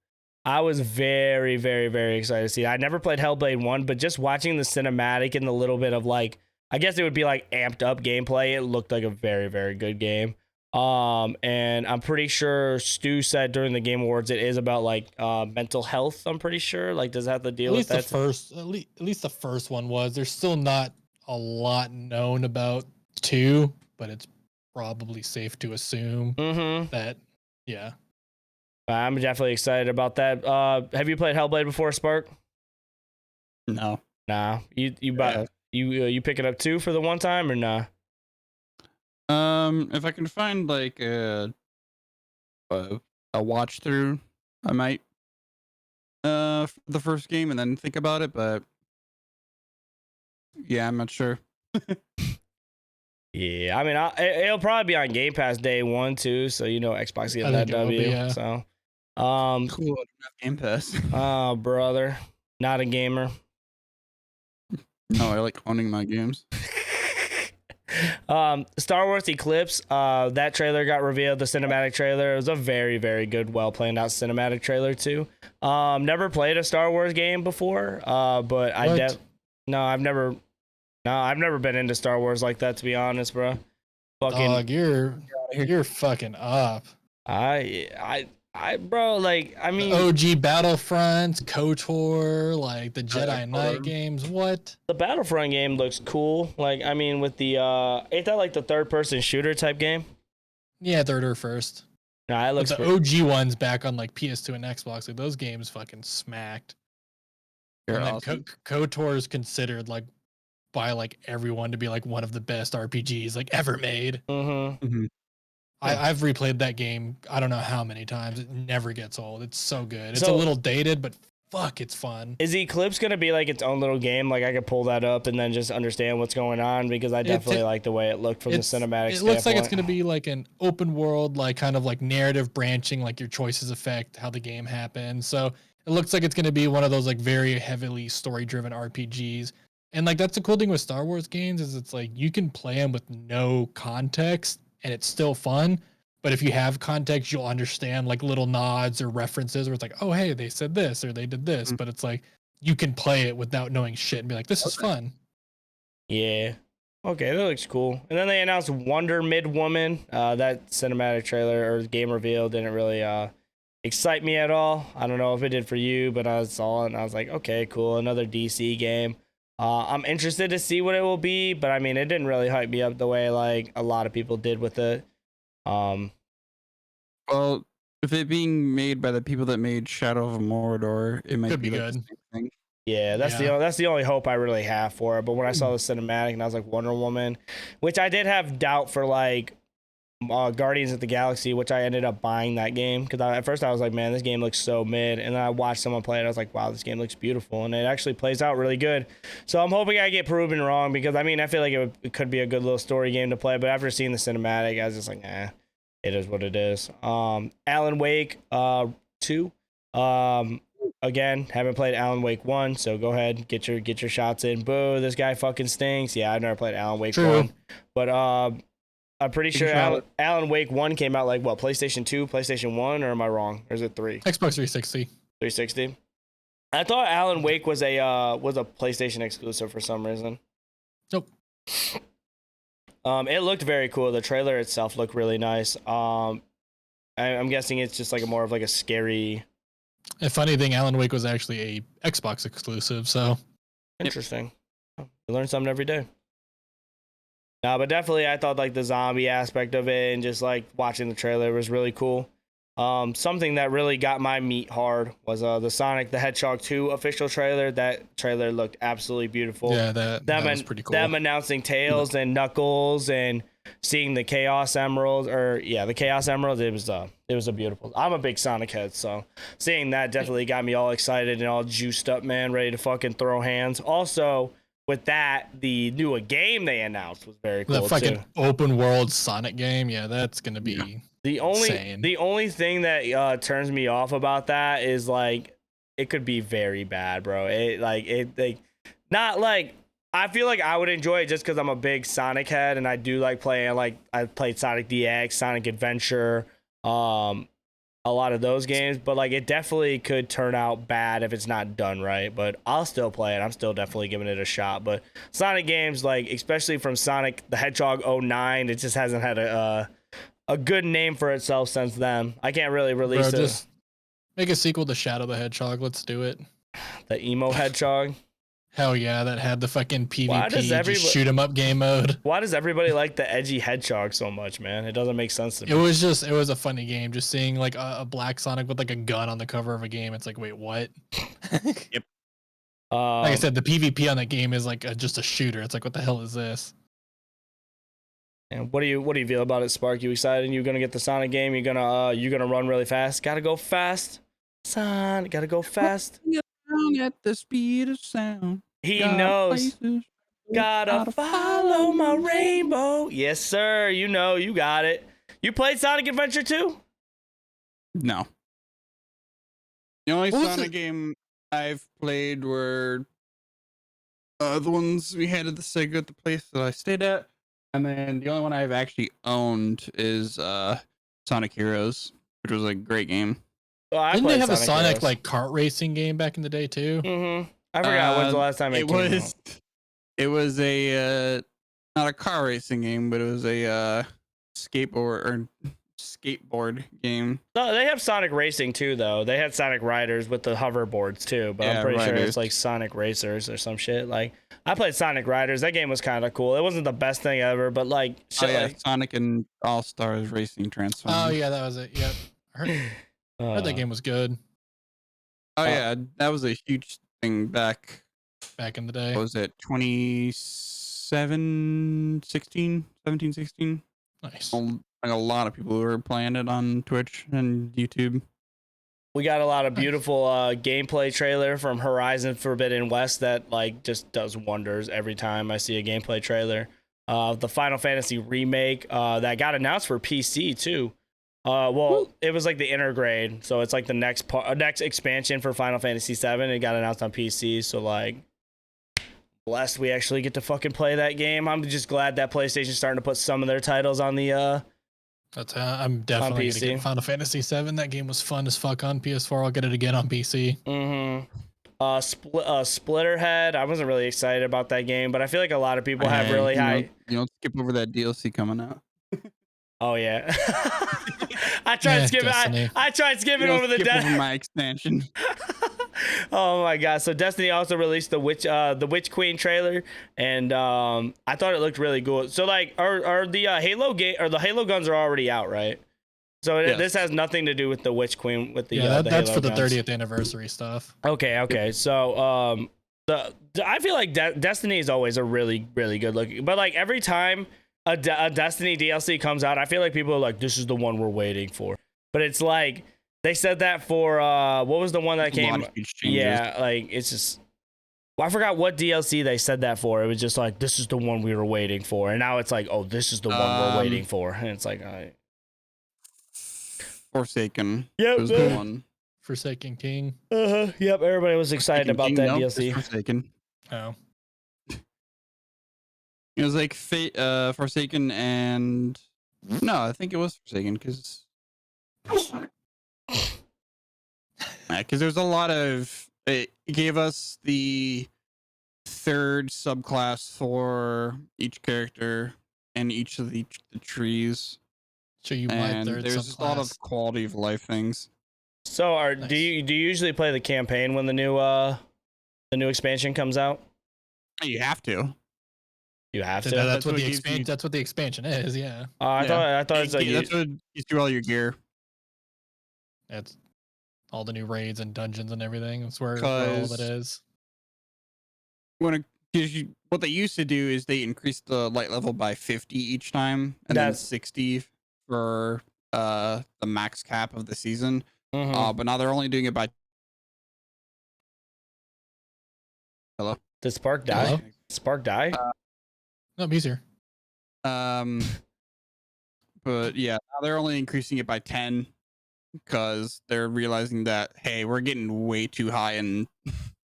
I was very, very, very excited to see it. I never played Hellblade 1, but just watching the cinematic and the little bit of like, I guess it would be like amped up gameplay, it looked like a very, very good game. And I'm pretty sure Stu said during the Game Awards it is about like mental health. I'm pretty sure. Like, does that have to deal with that? At least the first one was. There's still not a lot known about 2, but it's probably safe to assume that, yeah. I'm definitely excited about that. Have you played Hellblade before, Spark? No. Nah. You pick it up too for the one time or nah? If I can find like a watch through, I might for the first game and then think about it, but yeah, I'm not sure. Yeah, I mean, it'll probably be on Game Pass day 1 too, so you know Xbox getting that W. Yeah. So, Cool. I don't have Game Pass. Oh, brother, not a gamer. No, I like owning my games. Star Wars Eclipse, that trailer got revealed, the cinematic trailer. It was a very, very good, well planned out cinematic trailer too. Never played a Star Wars game before, but I've never been into Star Wars like that, to be honest, bro. Dog, you're fucking up. Bro, like, I mean, the OG Battlefront, KOTOR, like the Jedi Knight games. What? The Battlefront game looks cool. Like, I mean, with the ain't that like the third person shooter type game? Yeah, third or first. Nah, it looks the OG ones back on like PS2 and Xbox. Like those games fucking smacked. You're and awesome. then KOTOR is considered like by like everyone to be like one of the best RPGs like ever made. I've replayed that game I don't know how many times. It never gets old. It's so good. It's a little dated, but fuck, it's fun. Is Eclipse gonna be like its own little game? Like I could pull that up and then just understand what's going on, because I definitely like the way it looked from the cinematic standpoint. It looks like it's gonna be like an open world, like kind of like narrative branching, like your choices affect how the game happens. So it looks like it's gonna be one of those like very heavily story driven RPGs. And like that's the cool thing with Star Wars games is it's like you can play them with no context and it's still fun. But if you have context, you'll understand like little nods or references where it's like, oh, hey, they said this or they did this. But it's like you can play it without knowing shit and be like, this is fun. Yeah. Okay, that looks cool. And then they announced Wonder Mid-Woman. That cinematic trailer or game reveal didn't really excite me at all. I don't know if it did for you, but I saw it and I was like, okay, cool. Another DC game. I'm interested to see what it will be, but I mean, it didn't really hype me up the way like a lot of people did with it. Well, if it being made by the people that made Shadow of Mordor, it might be good. Thing. Yeah, that's the only hope I really have for it. But when I saw the cinematic and I was like Wonder Woman, which I did have doubt for like Guardians of the Galaxy, which I ended up buying that game because at first I was like, man, this game looks so mid, and then I watched someone play it. I was like, wow, this game looks beautiful, and it actually plays out really good. So I'm hoping I get proven wrong, because I mean, I feel like it could be a good little story game to play, but after seeing the cinematic, I was just like, it is what it is. Alan Wake 2. Again, haven't played Alan Wake 1, so go ahead, get your shots in. Boo, this guy fucking stinks. Yeah, I've never played Alan Wake 1, but I'm pretty sure Alan Wake 1 came out like what, PlayStation 2, PlayStation 1, or am I wrong? Or is it 3? Xbox 360. 360. I thought Alan Wake was a PlayStation exclusive for some reason. Nope. It looked very cool. The trailer itself looked really nice. I'm guessing it's just like a more of like a scary. A funny thing, Alan Wake was actually a Xbox exclusive, so interesting. You learn something every day. No, but definitely I thought like the zombie aspect of it and just like watching the trailer was really cool. Something that really got my meat hard was the Sonic the Hedgehog 2 official trailer. That trailer looked absolutely beautiful. Yeah, that was pretty cool. Them announcing Tails and Knuckles and seeing the Chaos Emeralds, the Chaos Emeralds, it was a beautiful. I'm a big Sonic head, so seeing that definitely got me all excited and all juiced up, man, ready to fucking throw hands. Also, with that, the new game they announced was very cool. The fucking open world Sonic game, yeah, that's gonna be insane. The only thing that turns me off about that is like it could be very bad, bro. Not like I feel like I would enjoy it just because I'm a big Sonic head and I do like playing. Like I played Sonic DX, Sonic Adventure, a lot of those games, but like it definitely could turn out bad if it's not done right. But I'll still play it. I'm still definitely giving it a shot. But Sonic games, like especially from Sonic the Hedgehog 09, it just hasn't had a good name for itself since then. I can't really release Bro, just make a sequel to Shadow the Hedgehog. Let's do it. the emo Hedgehog. Hell yeah, that had the fucking Why does PvP, just shoot 'em up game mode. Why does everybody like the edgy Hedgehog so much, man? It doesn't make sense to me. It was a funny game. Just seeing like a black Sonic with like a gun on the cover of a game. It's like, wait, what? Yep. Like I said, the PvP on that game is like just a shooter. It's like, what the hell is this? And what do you feel about it, Spark? You excited? You gonna get the Sonic game? You gonna run really fast? Gotta go fast, Sonic. Gotta go fast. At the speed of sound. He knows. Gotta follow my rainbow. Yes, sir. You know, you got it. You played Sonic Adventure 2? No. The only What was Sonic it? game I've played were the ones we had at the Sega at the place that I stayed at. And then the only one I've actually owned is Sonic Heroes, which was a great game. Oh, I Didn't they played have a Sonic Heroes. like kart racing game back in the day too? Mm-hmm. I forgot when's the last time it came out. It was a not a car racing game, but it was a skateboard game. No, they have Sonic Racing too, though. They had Sonic Riders with the hoverboards too, but I'm Yeah, pretty sure it's Riders. like Sonic Racers or some shit. Like I played Sonic Riders. That game was kind of cool. It wasn't the best thing ever, but like shit. Oh, yeah, Like, Sonic and All Stars Racing Transformers. Oh yeah, that was it. Yep. I heard that game was good Oh yeah, that was a huge thing back. back in the day. What was it? 17, 16? Nice. Like a lot of people were playing it on Twitch and YouTube. We got a lot of beautiful gameplay trailer from Horizon Forbidden West that like just does wonders every time I see a gameplay trailer. The Final Fantasy remake that got announced for PC too. Well, it was like the intergrade, so it's like the next expansion for Final Fantasy 7. It got announced on PC, so like blessed we actually get to fucking play that game. I'm just glad that PlayStation's starting to put some of their titles on the That's I'm definitely gonna PC. get Final Fantasy 7. That game was fun as fuck on PS4. I'll get it again on PC. Splitterhead. I wasn't really excited about that game, but I feel like a lot of people have really high. You don't skip over that DLC coming out. Oh yeah. I tried skipping. I tried skipping over the skip over death. my expansion. Oh my god! So Destiny also released the Witch Queen trailer, and I thought it looked really good. So like, are the Halo game or the Halo guns are already out, right? So Yes. this has nothing to do with the Witch Queen with the Yeah, the that's Halo for the guns. 30th anniversary stuff. Okay. So I feel like Destiny is always a really good looking, but like every time a Destiny DLC comes out, I feel like people are like, this is the one we're waiting for. But it's like they said that for what was the one that A lot came? of huge changes. Yeah, like it's just. Well, I forgot what DLC they said that for. It was just like, this is the one we were waiting for, and now it's like, oh, this is the one we're waiting for, and it's like, Forsaken. Yep. Was the one. Forsaken King. Yep. Everybody was excited about that No, DLC. it's Forsaken. Oh. It was like Forsaken and no, I think it was Forsaken because there's a lot of it gave us the third subclass for each character and each of the trees, So you buy and third there's just a lot subclass. of quality of life things. So, Nice. do you usually play the campaign when the new expansion comes out? You have to. You have to. That's That's what what the gives you- that's what the expansion is. Yeah. I thought it's like That's what gives you all your gear. That's all the new raids and dungeons and everything. That's where all of it 'Cause- is. What they used to do is they increased the light level by 50 each time, and then That's- 60 for the max cap of the season. Mhm. But now they're only doing it by. Hello. Did Spark die? Hello? Spark die? No, he's here. But yeah, now they're only increasing it by 10 because they're realizing that hey, we're getting way too high in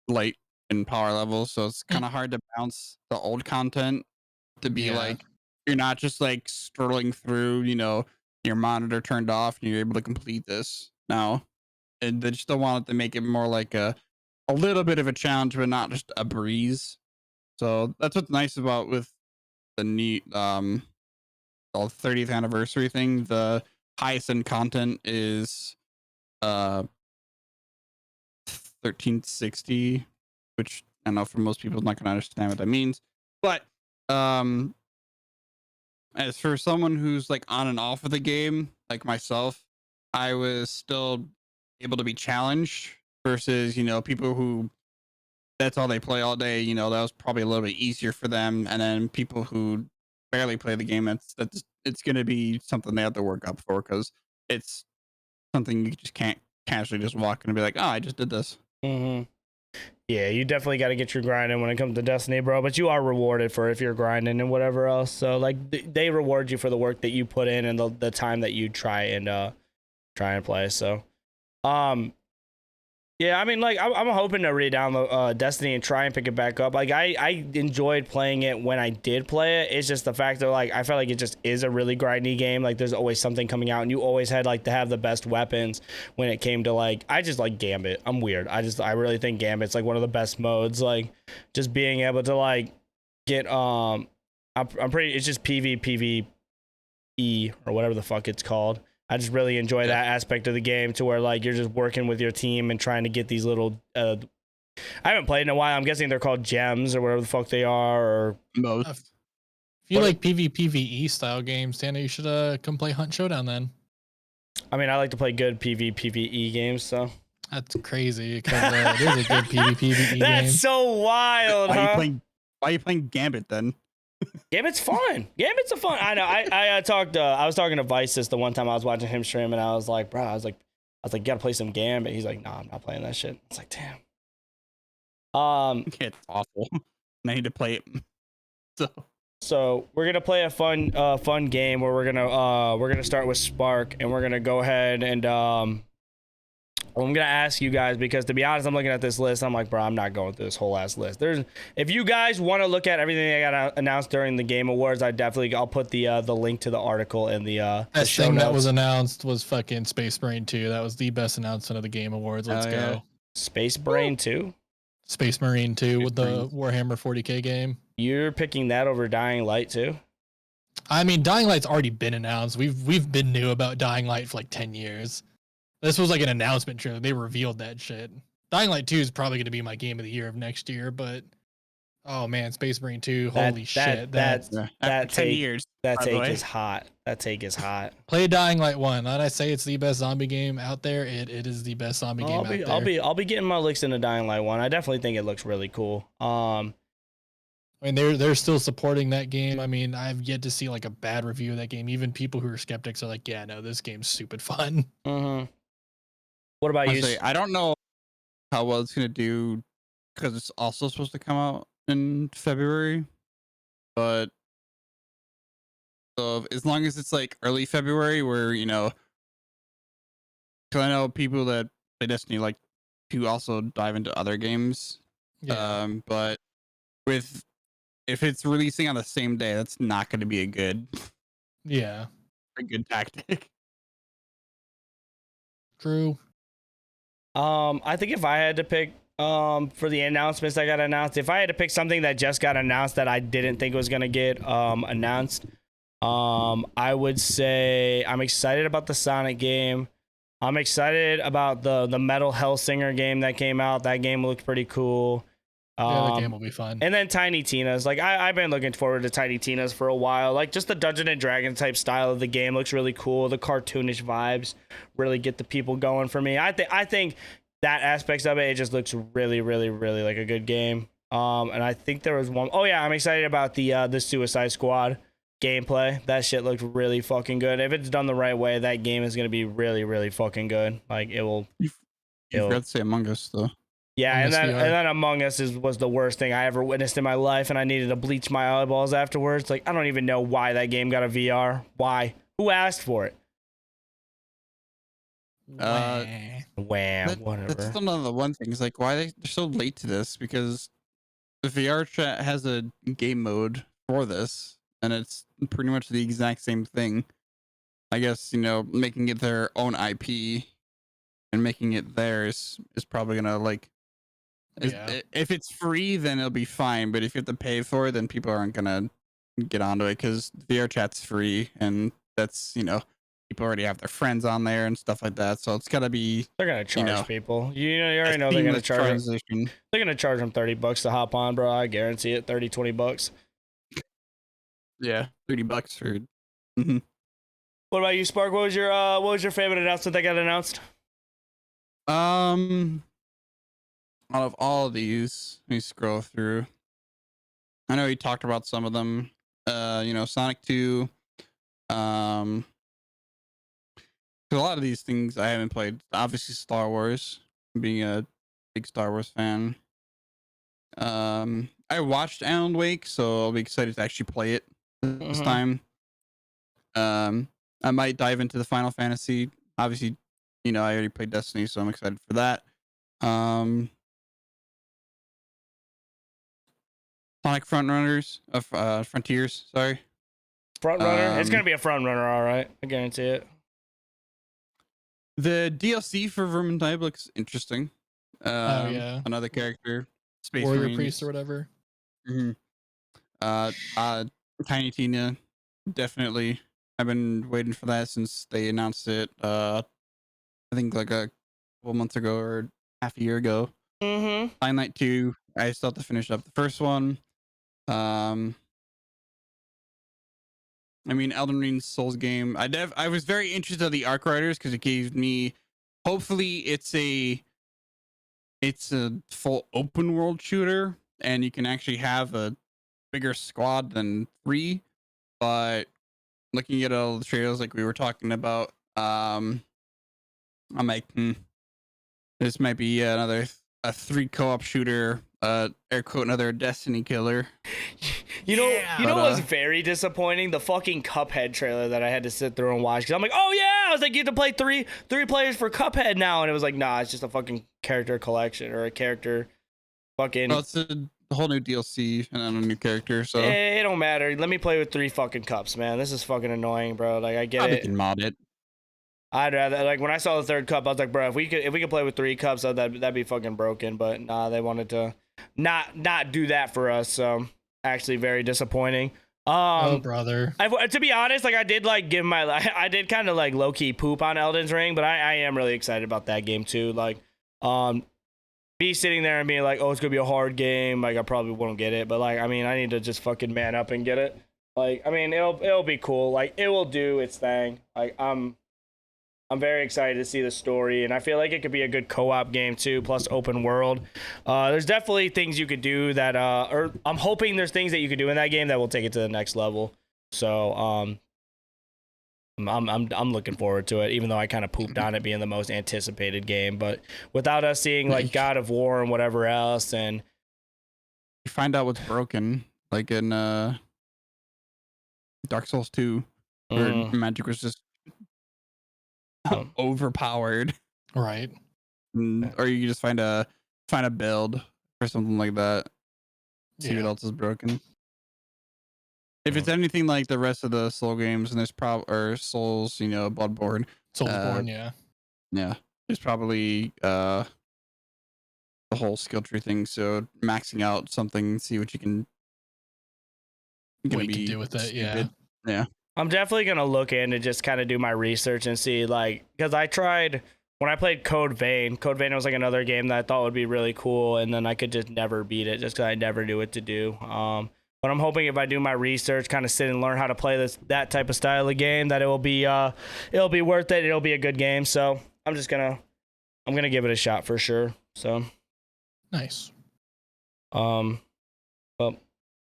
light and power levels, so it's kind of hard to bounce the old content to be Yeah. like you're not just like scrolling through, your monitor turned off and you're able to complete this. now, and they still wanted to make it more like a little bit of a challenge, but not just a breeze. So that's what's nice about with the new the 30th anniversary thing. The highest end content is 1360, which I know for most people is not going to understand what that means. But as for someone who's like on and off of the game, like myself, I was still able to be challenged versus, people who that's all they play all day. That was probably a little bit easier for them. And then people who barely play the game, it's going to be something they have to work up for, because it's something you just can't casually just walk in and be like, oh, I just did this. Mm-hmm. Yeah, you definitely got to get your grind in when it comes to Destiny, bro. But you are rewarded for if you're grinding and whatever else. So like they reward you for the work that you put in and the time that you try and play. So, yeah, I mean, like I'm hoping to re-download Destiny and try and pick it back up. Like I enjoyed playing it when I did play it. It's just the fact that like I felt like it just is a really grindy game. Like there's always something coming out, and you always had like to have the best weapons when it came to like I just like Gambit. I'm weird. I really think Gambit's like one of the best modes. Like just being able to like get I'm pretty. It's just PvPvE or whatever the fuck it's called. I just really enjoy that aspect of the game, to where like you're just working with your team and trying to get these little I haven't played in a while. I'm guessing they're called gems or whatever the fuck they are, or most. If you like PvPvE style games, Tana, you should come play Hunt Showdown then. I mean, I like to play good PvPvE games, so that's crazy, because there's a good PvPvE game. That's so wild, huh? Why are you playing Gambit then? Gambit's fun. Gambit's a fun. I know. I was talking to Vice the one time I was watching him stream, and I was like, bro, I was like, you gotta play some Gambit. He's like, nah, I'm not playing that shit. It's like, damn. It's awful. I need to play it. So we're gonna play a fun game where we're gonna start with Spark, and we're gonna go ahead and I'm gonna ask you guys, because to be honest, I'm looking at this list. I'm like, bro, I'm not going through this whole ass list. If you guys want to look at everything that got announced during the Game Awards, I'll put the link to the article in the show thing notes. That was announced was fucking Space Marine 2. That was the best announcement of the Game Awards. Let's go. Space Marine 2. Space Marine 2 with the Warhammer 40K game. You're picking that over Dying Light 2? I mean, Dying Light's already been announced. We've been new about Dying Light for like 10 years. This was like an announcement trailer. They revealed that shit. Dying Light 2 is probably going to be my game of the year of next year, but oh man, Space Marine 2, holy shit. That 10 years. That take is hot. That take is hot. Play Dying Light 1. When I say it's the best zombie game out there, it is the best zombie game out there. I'll be getting my licks into Dying Light 1. I definitely think it looks really cool. I mean, they're still supporting that game. I mean, I've yet to see like a bad review of that game. Even people who are skeptics are like, yeah, no, this game's stupid fun. Mm-hmm. What about you? I don't know how well it's going to do, because it's also supposed to come out in February. But so as long as it's like early February, where, because I know people that play Destiny like to also dive into other games. Yeah. But if it's releasing on the same day, that's not going to be a good tactic. True. I think if I had to pick for the announcements that got announced, if I had to pick something that just got announced that I didn't think was gonna get announced, I would say I'm excited about the Sonic game. I'm excited about the Metal Hellsinger game that came out. That game looked pretty cool. Yeah, the game will be fun. And then Tiny Tina's. Like I've been looking forward to Tiny Tina's for a while. Like just the Dungeon and Dragon type style of the game looks really cool. The cartoonish vibes really get the people going for me. I think that aspects of it just looks really, really, really like a good game. And I think there was one. Oh yeah, I'm excited about the Suicide Squad gameplay. That shit looked really fucking good. If it's done the right way, that game is gonna be really, really fucking good. Like it will. You forgot to say Among Us though. Yeah, and then Among Us was the worst thing I ever witnessed in my life, and I needed to bleach my eyeballs afterwards. Like, I don't even know why that game got a VR. Why? Who asked for it? Whatever. That's still another one thing. It's like, why they're so late to this? Because the VR chat has a game mode for this, and it's pretty much the exact same thing. I guess, making it their own IP and making it theirs is probably gonna like. Yeah. If it's free, then it'll be fine. But if you have to pay for it, then people aren't gonna get onto it because VR chat's free, and that's people already have their friends on there and stuff like that. So it's gotta be They're gonna charge people. You already a know they're gonna seamless charge. transition. They're gonna charge them $30 to hop on, bro. I guarantee it. 30, $20. Yeah, $30 for. What about you, Spark? What was your favorite announcement that got announced? Out of all of these, let me scroll through. I know you talked about some of them. Sonic 2. A lot of these things I haven't played. Obviously, Star Wars. Being a big Star Wars fan. I watched Alan Wake, so I'll be excited to actually play it this time. I might dive into the Final Fantasy. Obviously, I already played Destiny, so I'm excited for that. Sonic Frontiers, sorry. Front runner. It's gonna be a front runner, all right. I guarantee it. The DLC for Vermintide looks interesting. Oh yeah, another character, Space Warrior Marines. Priest or whatever. Tiny Tina, definitely. I've been waiting for that since they announced it. I think like a couple months ago or half a year ago. Dying Light 2. I still have to finish up the first one. I mean, Elden Ring's Souls game. I was very interested in the Arc Riders because it gave me. Hopefully, it's a full open world shooter, and you can actually have a bigger squad than 3. But looking at all the trailers, like we were talking about, I'm like, this might be another a 3 co-op shooter. Air quote, another Destiny killer. You know what was very disappointing? The fucking Cuphead trailer that I had to sit through and watch. Cause I'm like, oh yeah, I was like, you have to play three players for Cuphead now, and it was like, nah, it's just a fucking character collection or a character fucking. Well, it's a whole new DLC and then a new character, so it don't matter. Let me play with 3 fucking cups, man. This is fucking annoying, bro. Like I get I it. can mod it. I'd rather, like, when I saw the 3rd cup, I was like, bro, if we could play with 3 cups, that'd be fucking broken. But nah, they wanted to not do that for us. So actually, very disappointing. Oh brother. To be honest, like I did I did kind of like low key poop on Elden's Ring, but I am really excited about that game too. Like, be sitting there and being like, oh, it's gonna be a hard game. Like I probably won't get it, but like, I mean, I need to just fucking man up and get it. Like, I mean, it'll be cool. Like, it will do its thing. Like, I'm very excited to see the story, and I feel like it could be a good co-op game too, plus open world. There's definitely things you could do that, or I'm hoping there's things that you could do in that game that will take it to the next level. So, I'm looking forward to it, even though I kind of pooped on it being the most anticipated game. But without us seeing like God of War and whatever else, and you find out what's broken, like in Dark Souls 2, where magic was just overpowered, right? Or you just find a build or something like that. See what else is broken. If it's anything like the rest of the Soul games, and there's or Souls, Bloodborne, Soulsborne, yeah, there's probably the whole skill tree thing. So maxing out something, see what you can do with it. Yeah. I'm definitely gonna look in and just kind of do my research and see, like, because I tried when I played Code Vein. Code Vein was like another game that I thought would be really cool, and then I could just never beat it just because I never knew what to do. But I'm hoping if I do my research, kind of sit and learn how to play that type of style of game, that it'll be worth it. It'll be a good game. So I'm gonna give it a shot for sure. So nice. But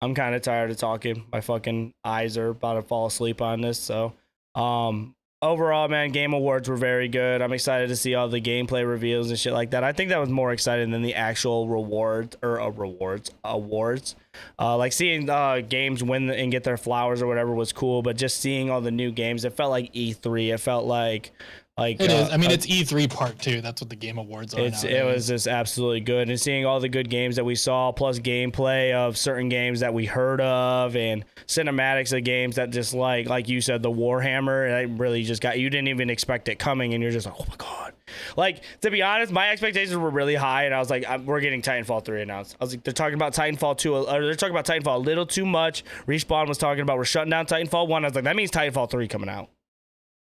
I'm kind of tired of talking. My fucking eyes are about to fall asleep on this. So, overall, man, Game Awards were very good. I'm excited to see all the gameplay reveals and shit like that. I think that was more exciting than the actual awards. Like seeing games win and get their flowers or whatever was cool, but just seeing all the new games, it felt like E3. It felt like it is. I mean, it's E3 Part 2. That's what the Game Awards are. It was just absolutely good, and seeing all the good games that we saw, plus gameplay of certain games that we heard of, and cinematics of games that just like you said, the Warhammer. It really just got, you didn't even expect it coming, and you're just like, oh my god, like, to be honest, my expectations were really high, and I was like, we're getting Titanfall 3 announced. I was like, they're talking about Titanfall 2, or they're talking about Titanfall a little too much. Respawn was talking about we're shutting down Titanfall 1. I was like, that means Titanfall 3 coming out.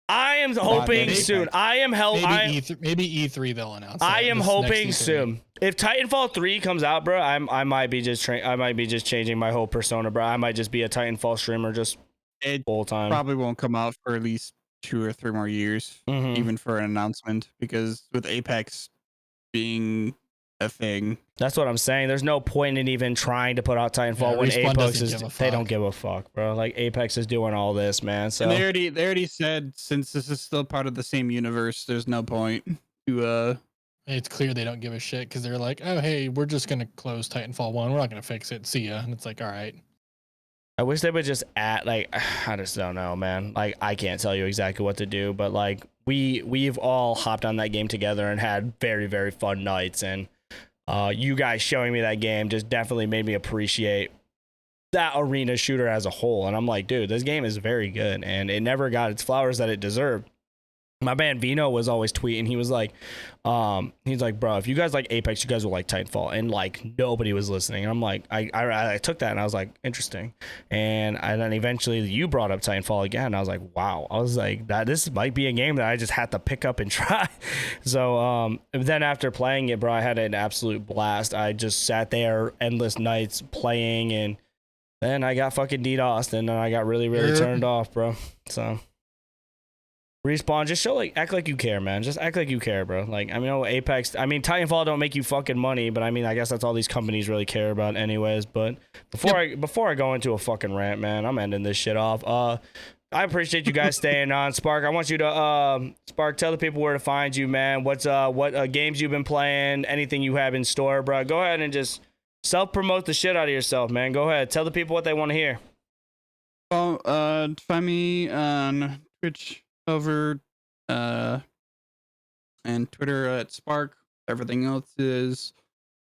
I am hoping soon. Maybe E3 they'll announce. I am hoping next E3. soon. If Titanfall 3 comes out, bro, I might be just changing my whole persona, bro. I might just be a Titanfall streamer just full time. Probably won't come out for at least 2 or 3 more years, even for an announcement, because with Apex being a thing. That's what I'm saying. There's no point in even trying to put out Titanfall when Apex is. They don't give a fuck, bro. Like, Apex is doing all this, man. So and they already said, since this is still part of the same universe, there's no point to It's clear they don't give a shit because they're like, oh hey, we're just gonna close Titanfall 1. We're not gonna fix it. See ya. And it's like, all right. I wish they would just I just don't know, man. Like, I can't tell you exactly what to do, but like we've all hopped on that game together and had very, very fun nights, and you guys showing me that game just definitely made me appreciate that arena shooter as a whole. And I'm like, dude, this game is very good, and it never got its flowers that it deserved. My man Vino was always tweeting. He was like, he's like, bro, if you guys like Apex, you guys will like Titanfall. And like, nobody was listening. And I'm like, I took that and I was like, interesting. And then eventually you brought up Titanfall again. And I was like, wow. I was like, this might be a game that I just had to pick up and try. So then after playing it, bro, I had an absolute blast. I just sat there endless nights playing, and then I got fucking DDoSed, and then I got really, really turned off, bro. So Respawn, just act like you care, man. Just act like you care, bro. Like, I mean, Apex, Titanfall don't make you fucking money, but I mean, I guess that's all these companies really care about anyways. But before I go into a fucking rant, man, I'm ending this shit off. I appreciate you guys staying on. Spark, I want you to Spark, tell the people where to find you, man. What games you've been playing, anything you have in store, bro. Go ahead and just self-promote the shit out of yourself, man. Go ahead. Tell the people what they want to hear. Well, find me on Twitch over and Twitter at Spark. Everything else is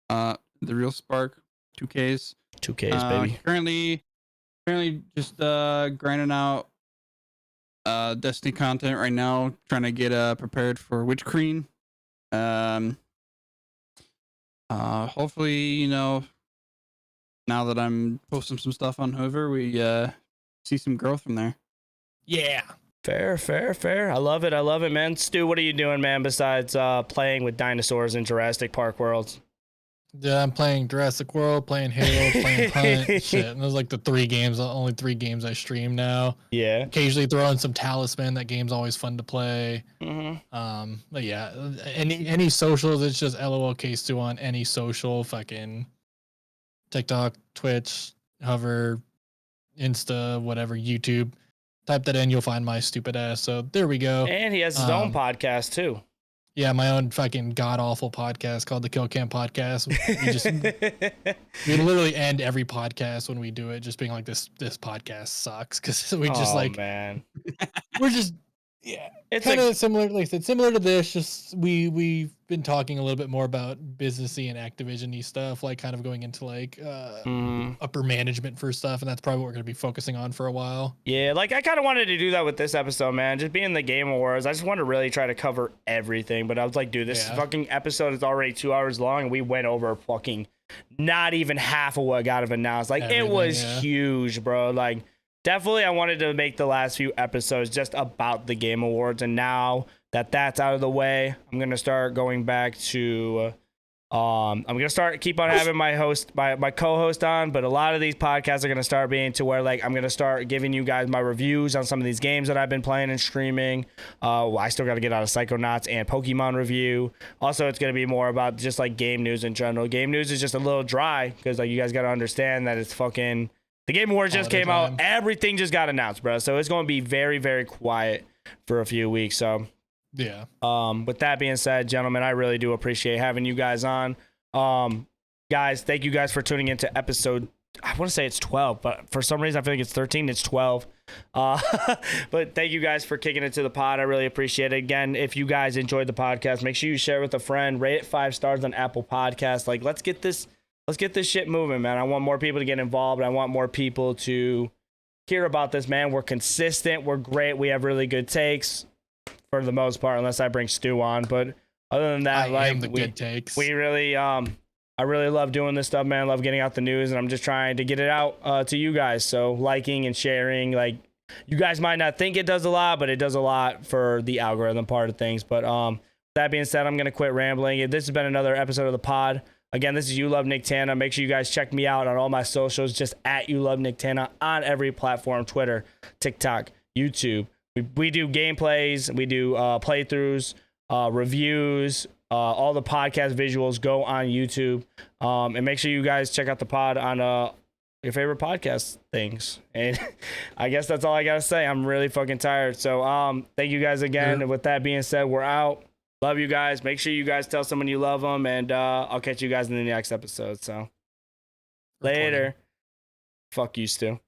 the real Spark. 2Ks. 2Ks, baby. Currently just grinding out Destiny content right now, trying to get prepared for Witch Queen. Hopefully, you know, now that I'm posting some stuff on Hover, we see some growth from there. Yeah. Fair. I love it, man. Stu, what are you doing, man, besides playing with dinosaurs in Jurassic Park worlds? Yeah, I'm playing Jurassic World, playing Halo, playing Hunt, shit. And those are like the only 3 games I stream now. Yeah. Occasionally throw in some Talisman. That game's always fun to play. Mm-hmm. But yeah, any socials, it's just LOLK2 on any social, fucking TikTok, Twitch, Hover, Insta, whatever, YouTube. Type that in, you'll find my stupid ass. So there we go. And he has his own podcast too. Yeah, my own fucking god awful podcast called the Kill Cam Podcast. We literally end every podcast when we do it, just being like, this podcast sucks, because we just man, we're just it's kind of similar. Like I said, similar to this. Just we've been talking a little bit more about businessy and Activision-y stuff, like kind of going into like upper management for stuff, and that's probably what we're gonna be focusing on for a while. Yeah, like I kind of wanted to do that with this episode, man. Just being the Game Awards, I just want to really try to cover everything. But I was like, dude, this fucking episode is already 2 hours long, and we went over fucking not even half of what got announced. Like, it was huge, bro. Like, definitely, I wanted to make the last few episodes just about the Game Awards, and now that that's out of the way, I'm gonna start going back to. I'm gonna keep on having my co-host on, but a lot of these podcasts are gonna start being to where, like, I'm gonna start giving you guys my reviews on some of these games that I've been playing and streaming. I still gotta get out of Psychonauts and Pokemon review. Also, it's gonna be more about just like game news in general. Game news is just a little dry because, like, you guys gotta understand that it's fucking. The Game Awards just came out. Everything just got announced, bro. So it's going to be very, very quiet for a few weeks. So, yeah. With that being said, gentlemen, I really do appreciate having you guys on. Guys, thank you guys for tuning into episode. I want to say it's 12, but for some reason I feel like it's 13. It's 12. But thank you guys for kicking it to the pod. I really appreciate it. Again, if you guys enjoyed the podcast, make sure you share it with a friend. Rate it 5 stars on Apple Podcasts. Like, let's get this shit moving, man. I want more people to get involved. I want more people to hear about this, man. We're consistent. We're great. We have really good takes for the most part, unless I bring Stu on. But Other than that, I am like the good takes. we really I really love doing this stuff, man. I love getting out the news, and I'm just trying to get it out to you guys. So liking and sharing, like, you guys might not think it does a lot, but it does a lot for the algorithm part of things. But that being said, I'm gonna quit rambling. This has been another episode of the pod. Again, this is YouLoveNicktana. Make sure you guys check me out on all my socials, just at YouLoveNicktana on every platform: Twitter, TikTok, YouTube. We do gameplays, we do playthroughs, reviews. All the podcast visuals go on YouTube. And make sure you guys check out the pod on your favorite podcast things. And I guess that's all I gotta say. I'm really fucking tired. So thank you guys again. And with that being said, we're out. Love you guys. Make sure you guys tell someone you love them, and I'll catch you guys in the next episode. So later. Fuck you, Stu.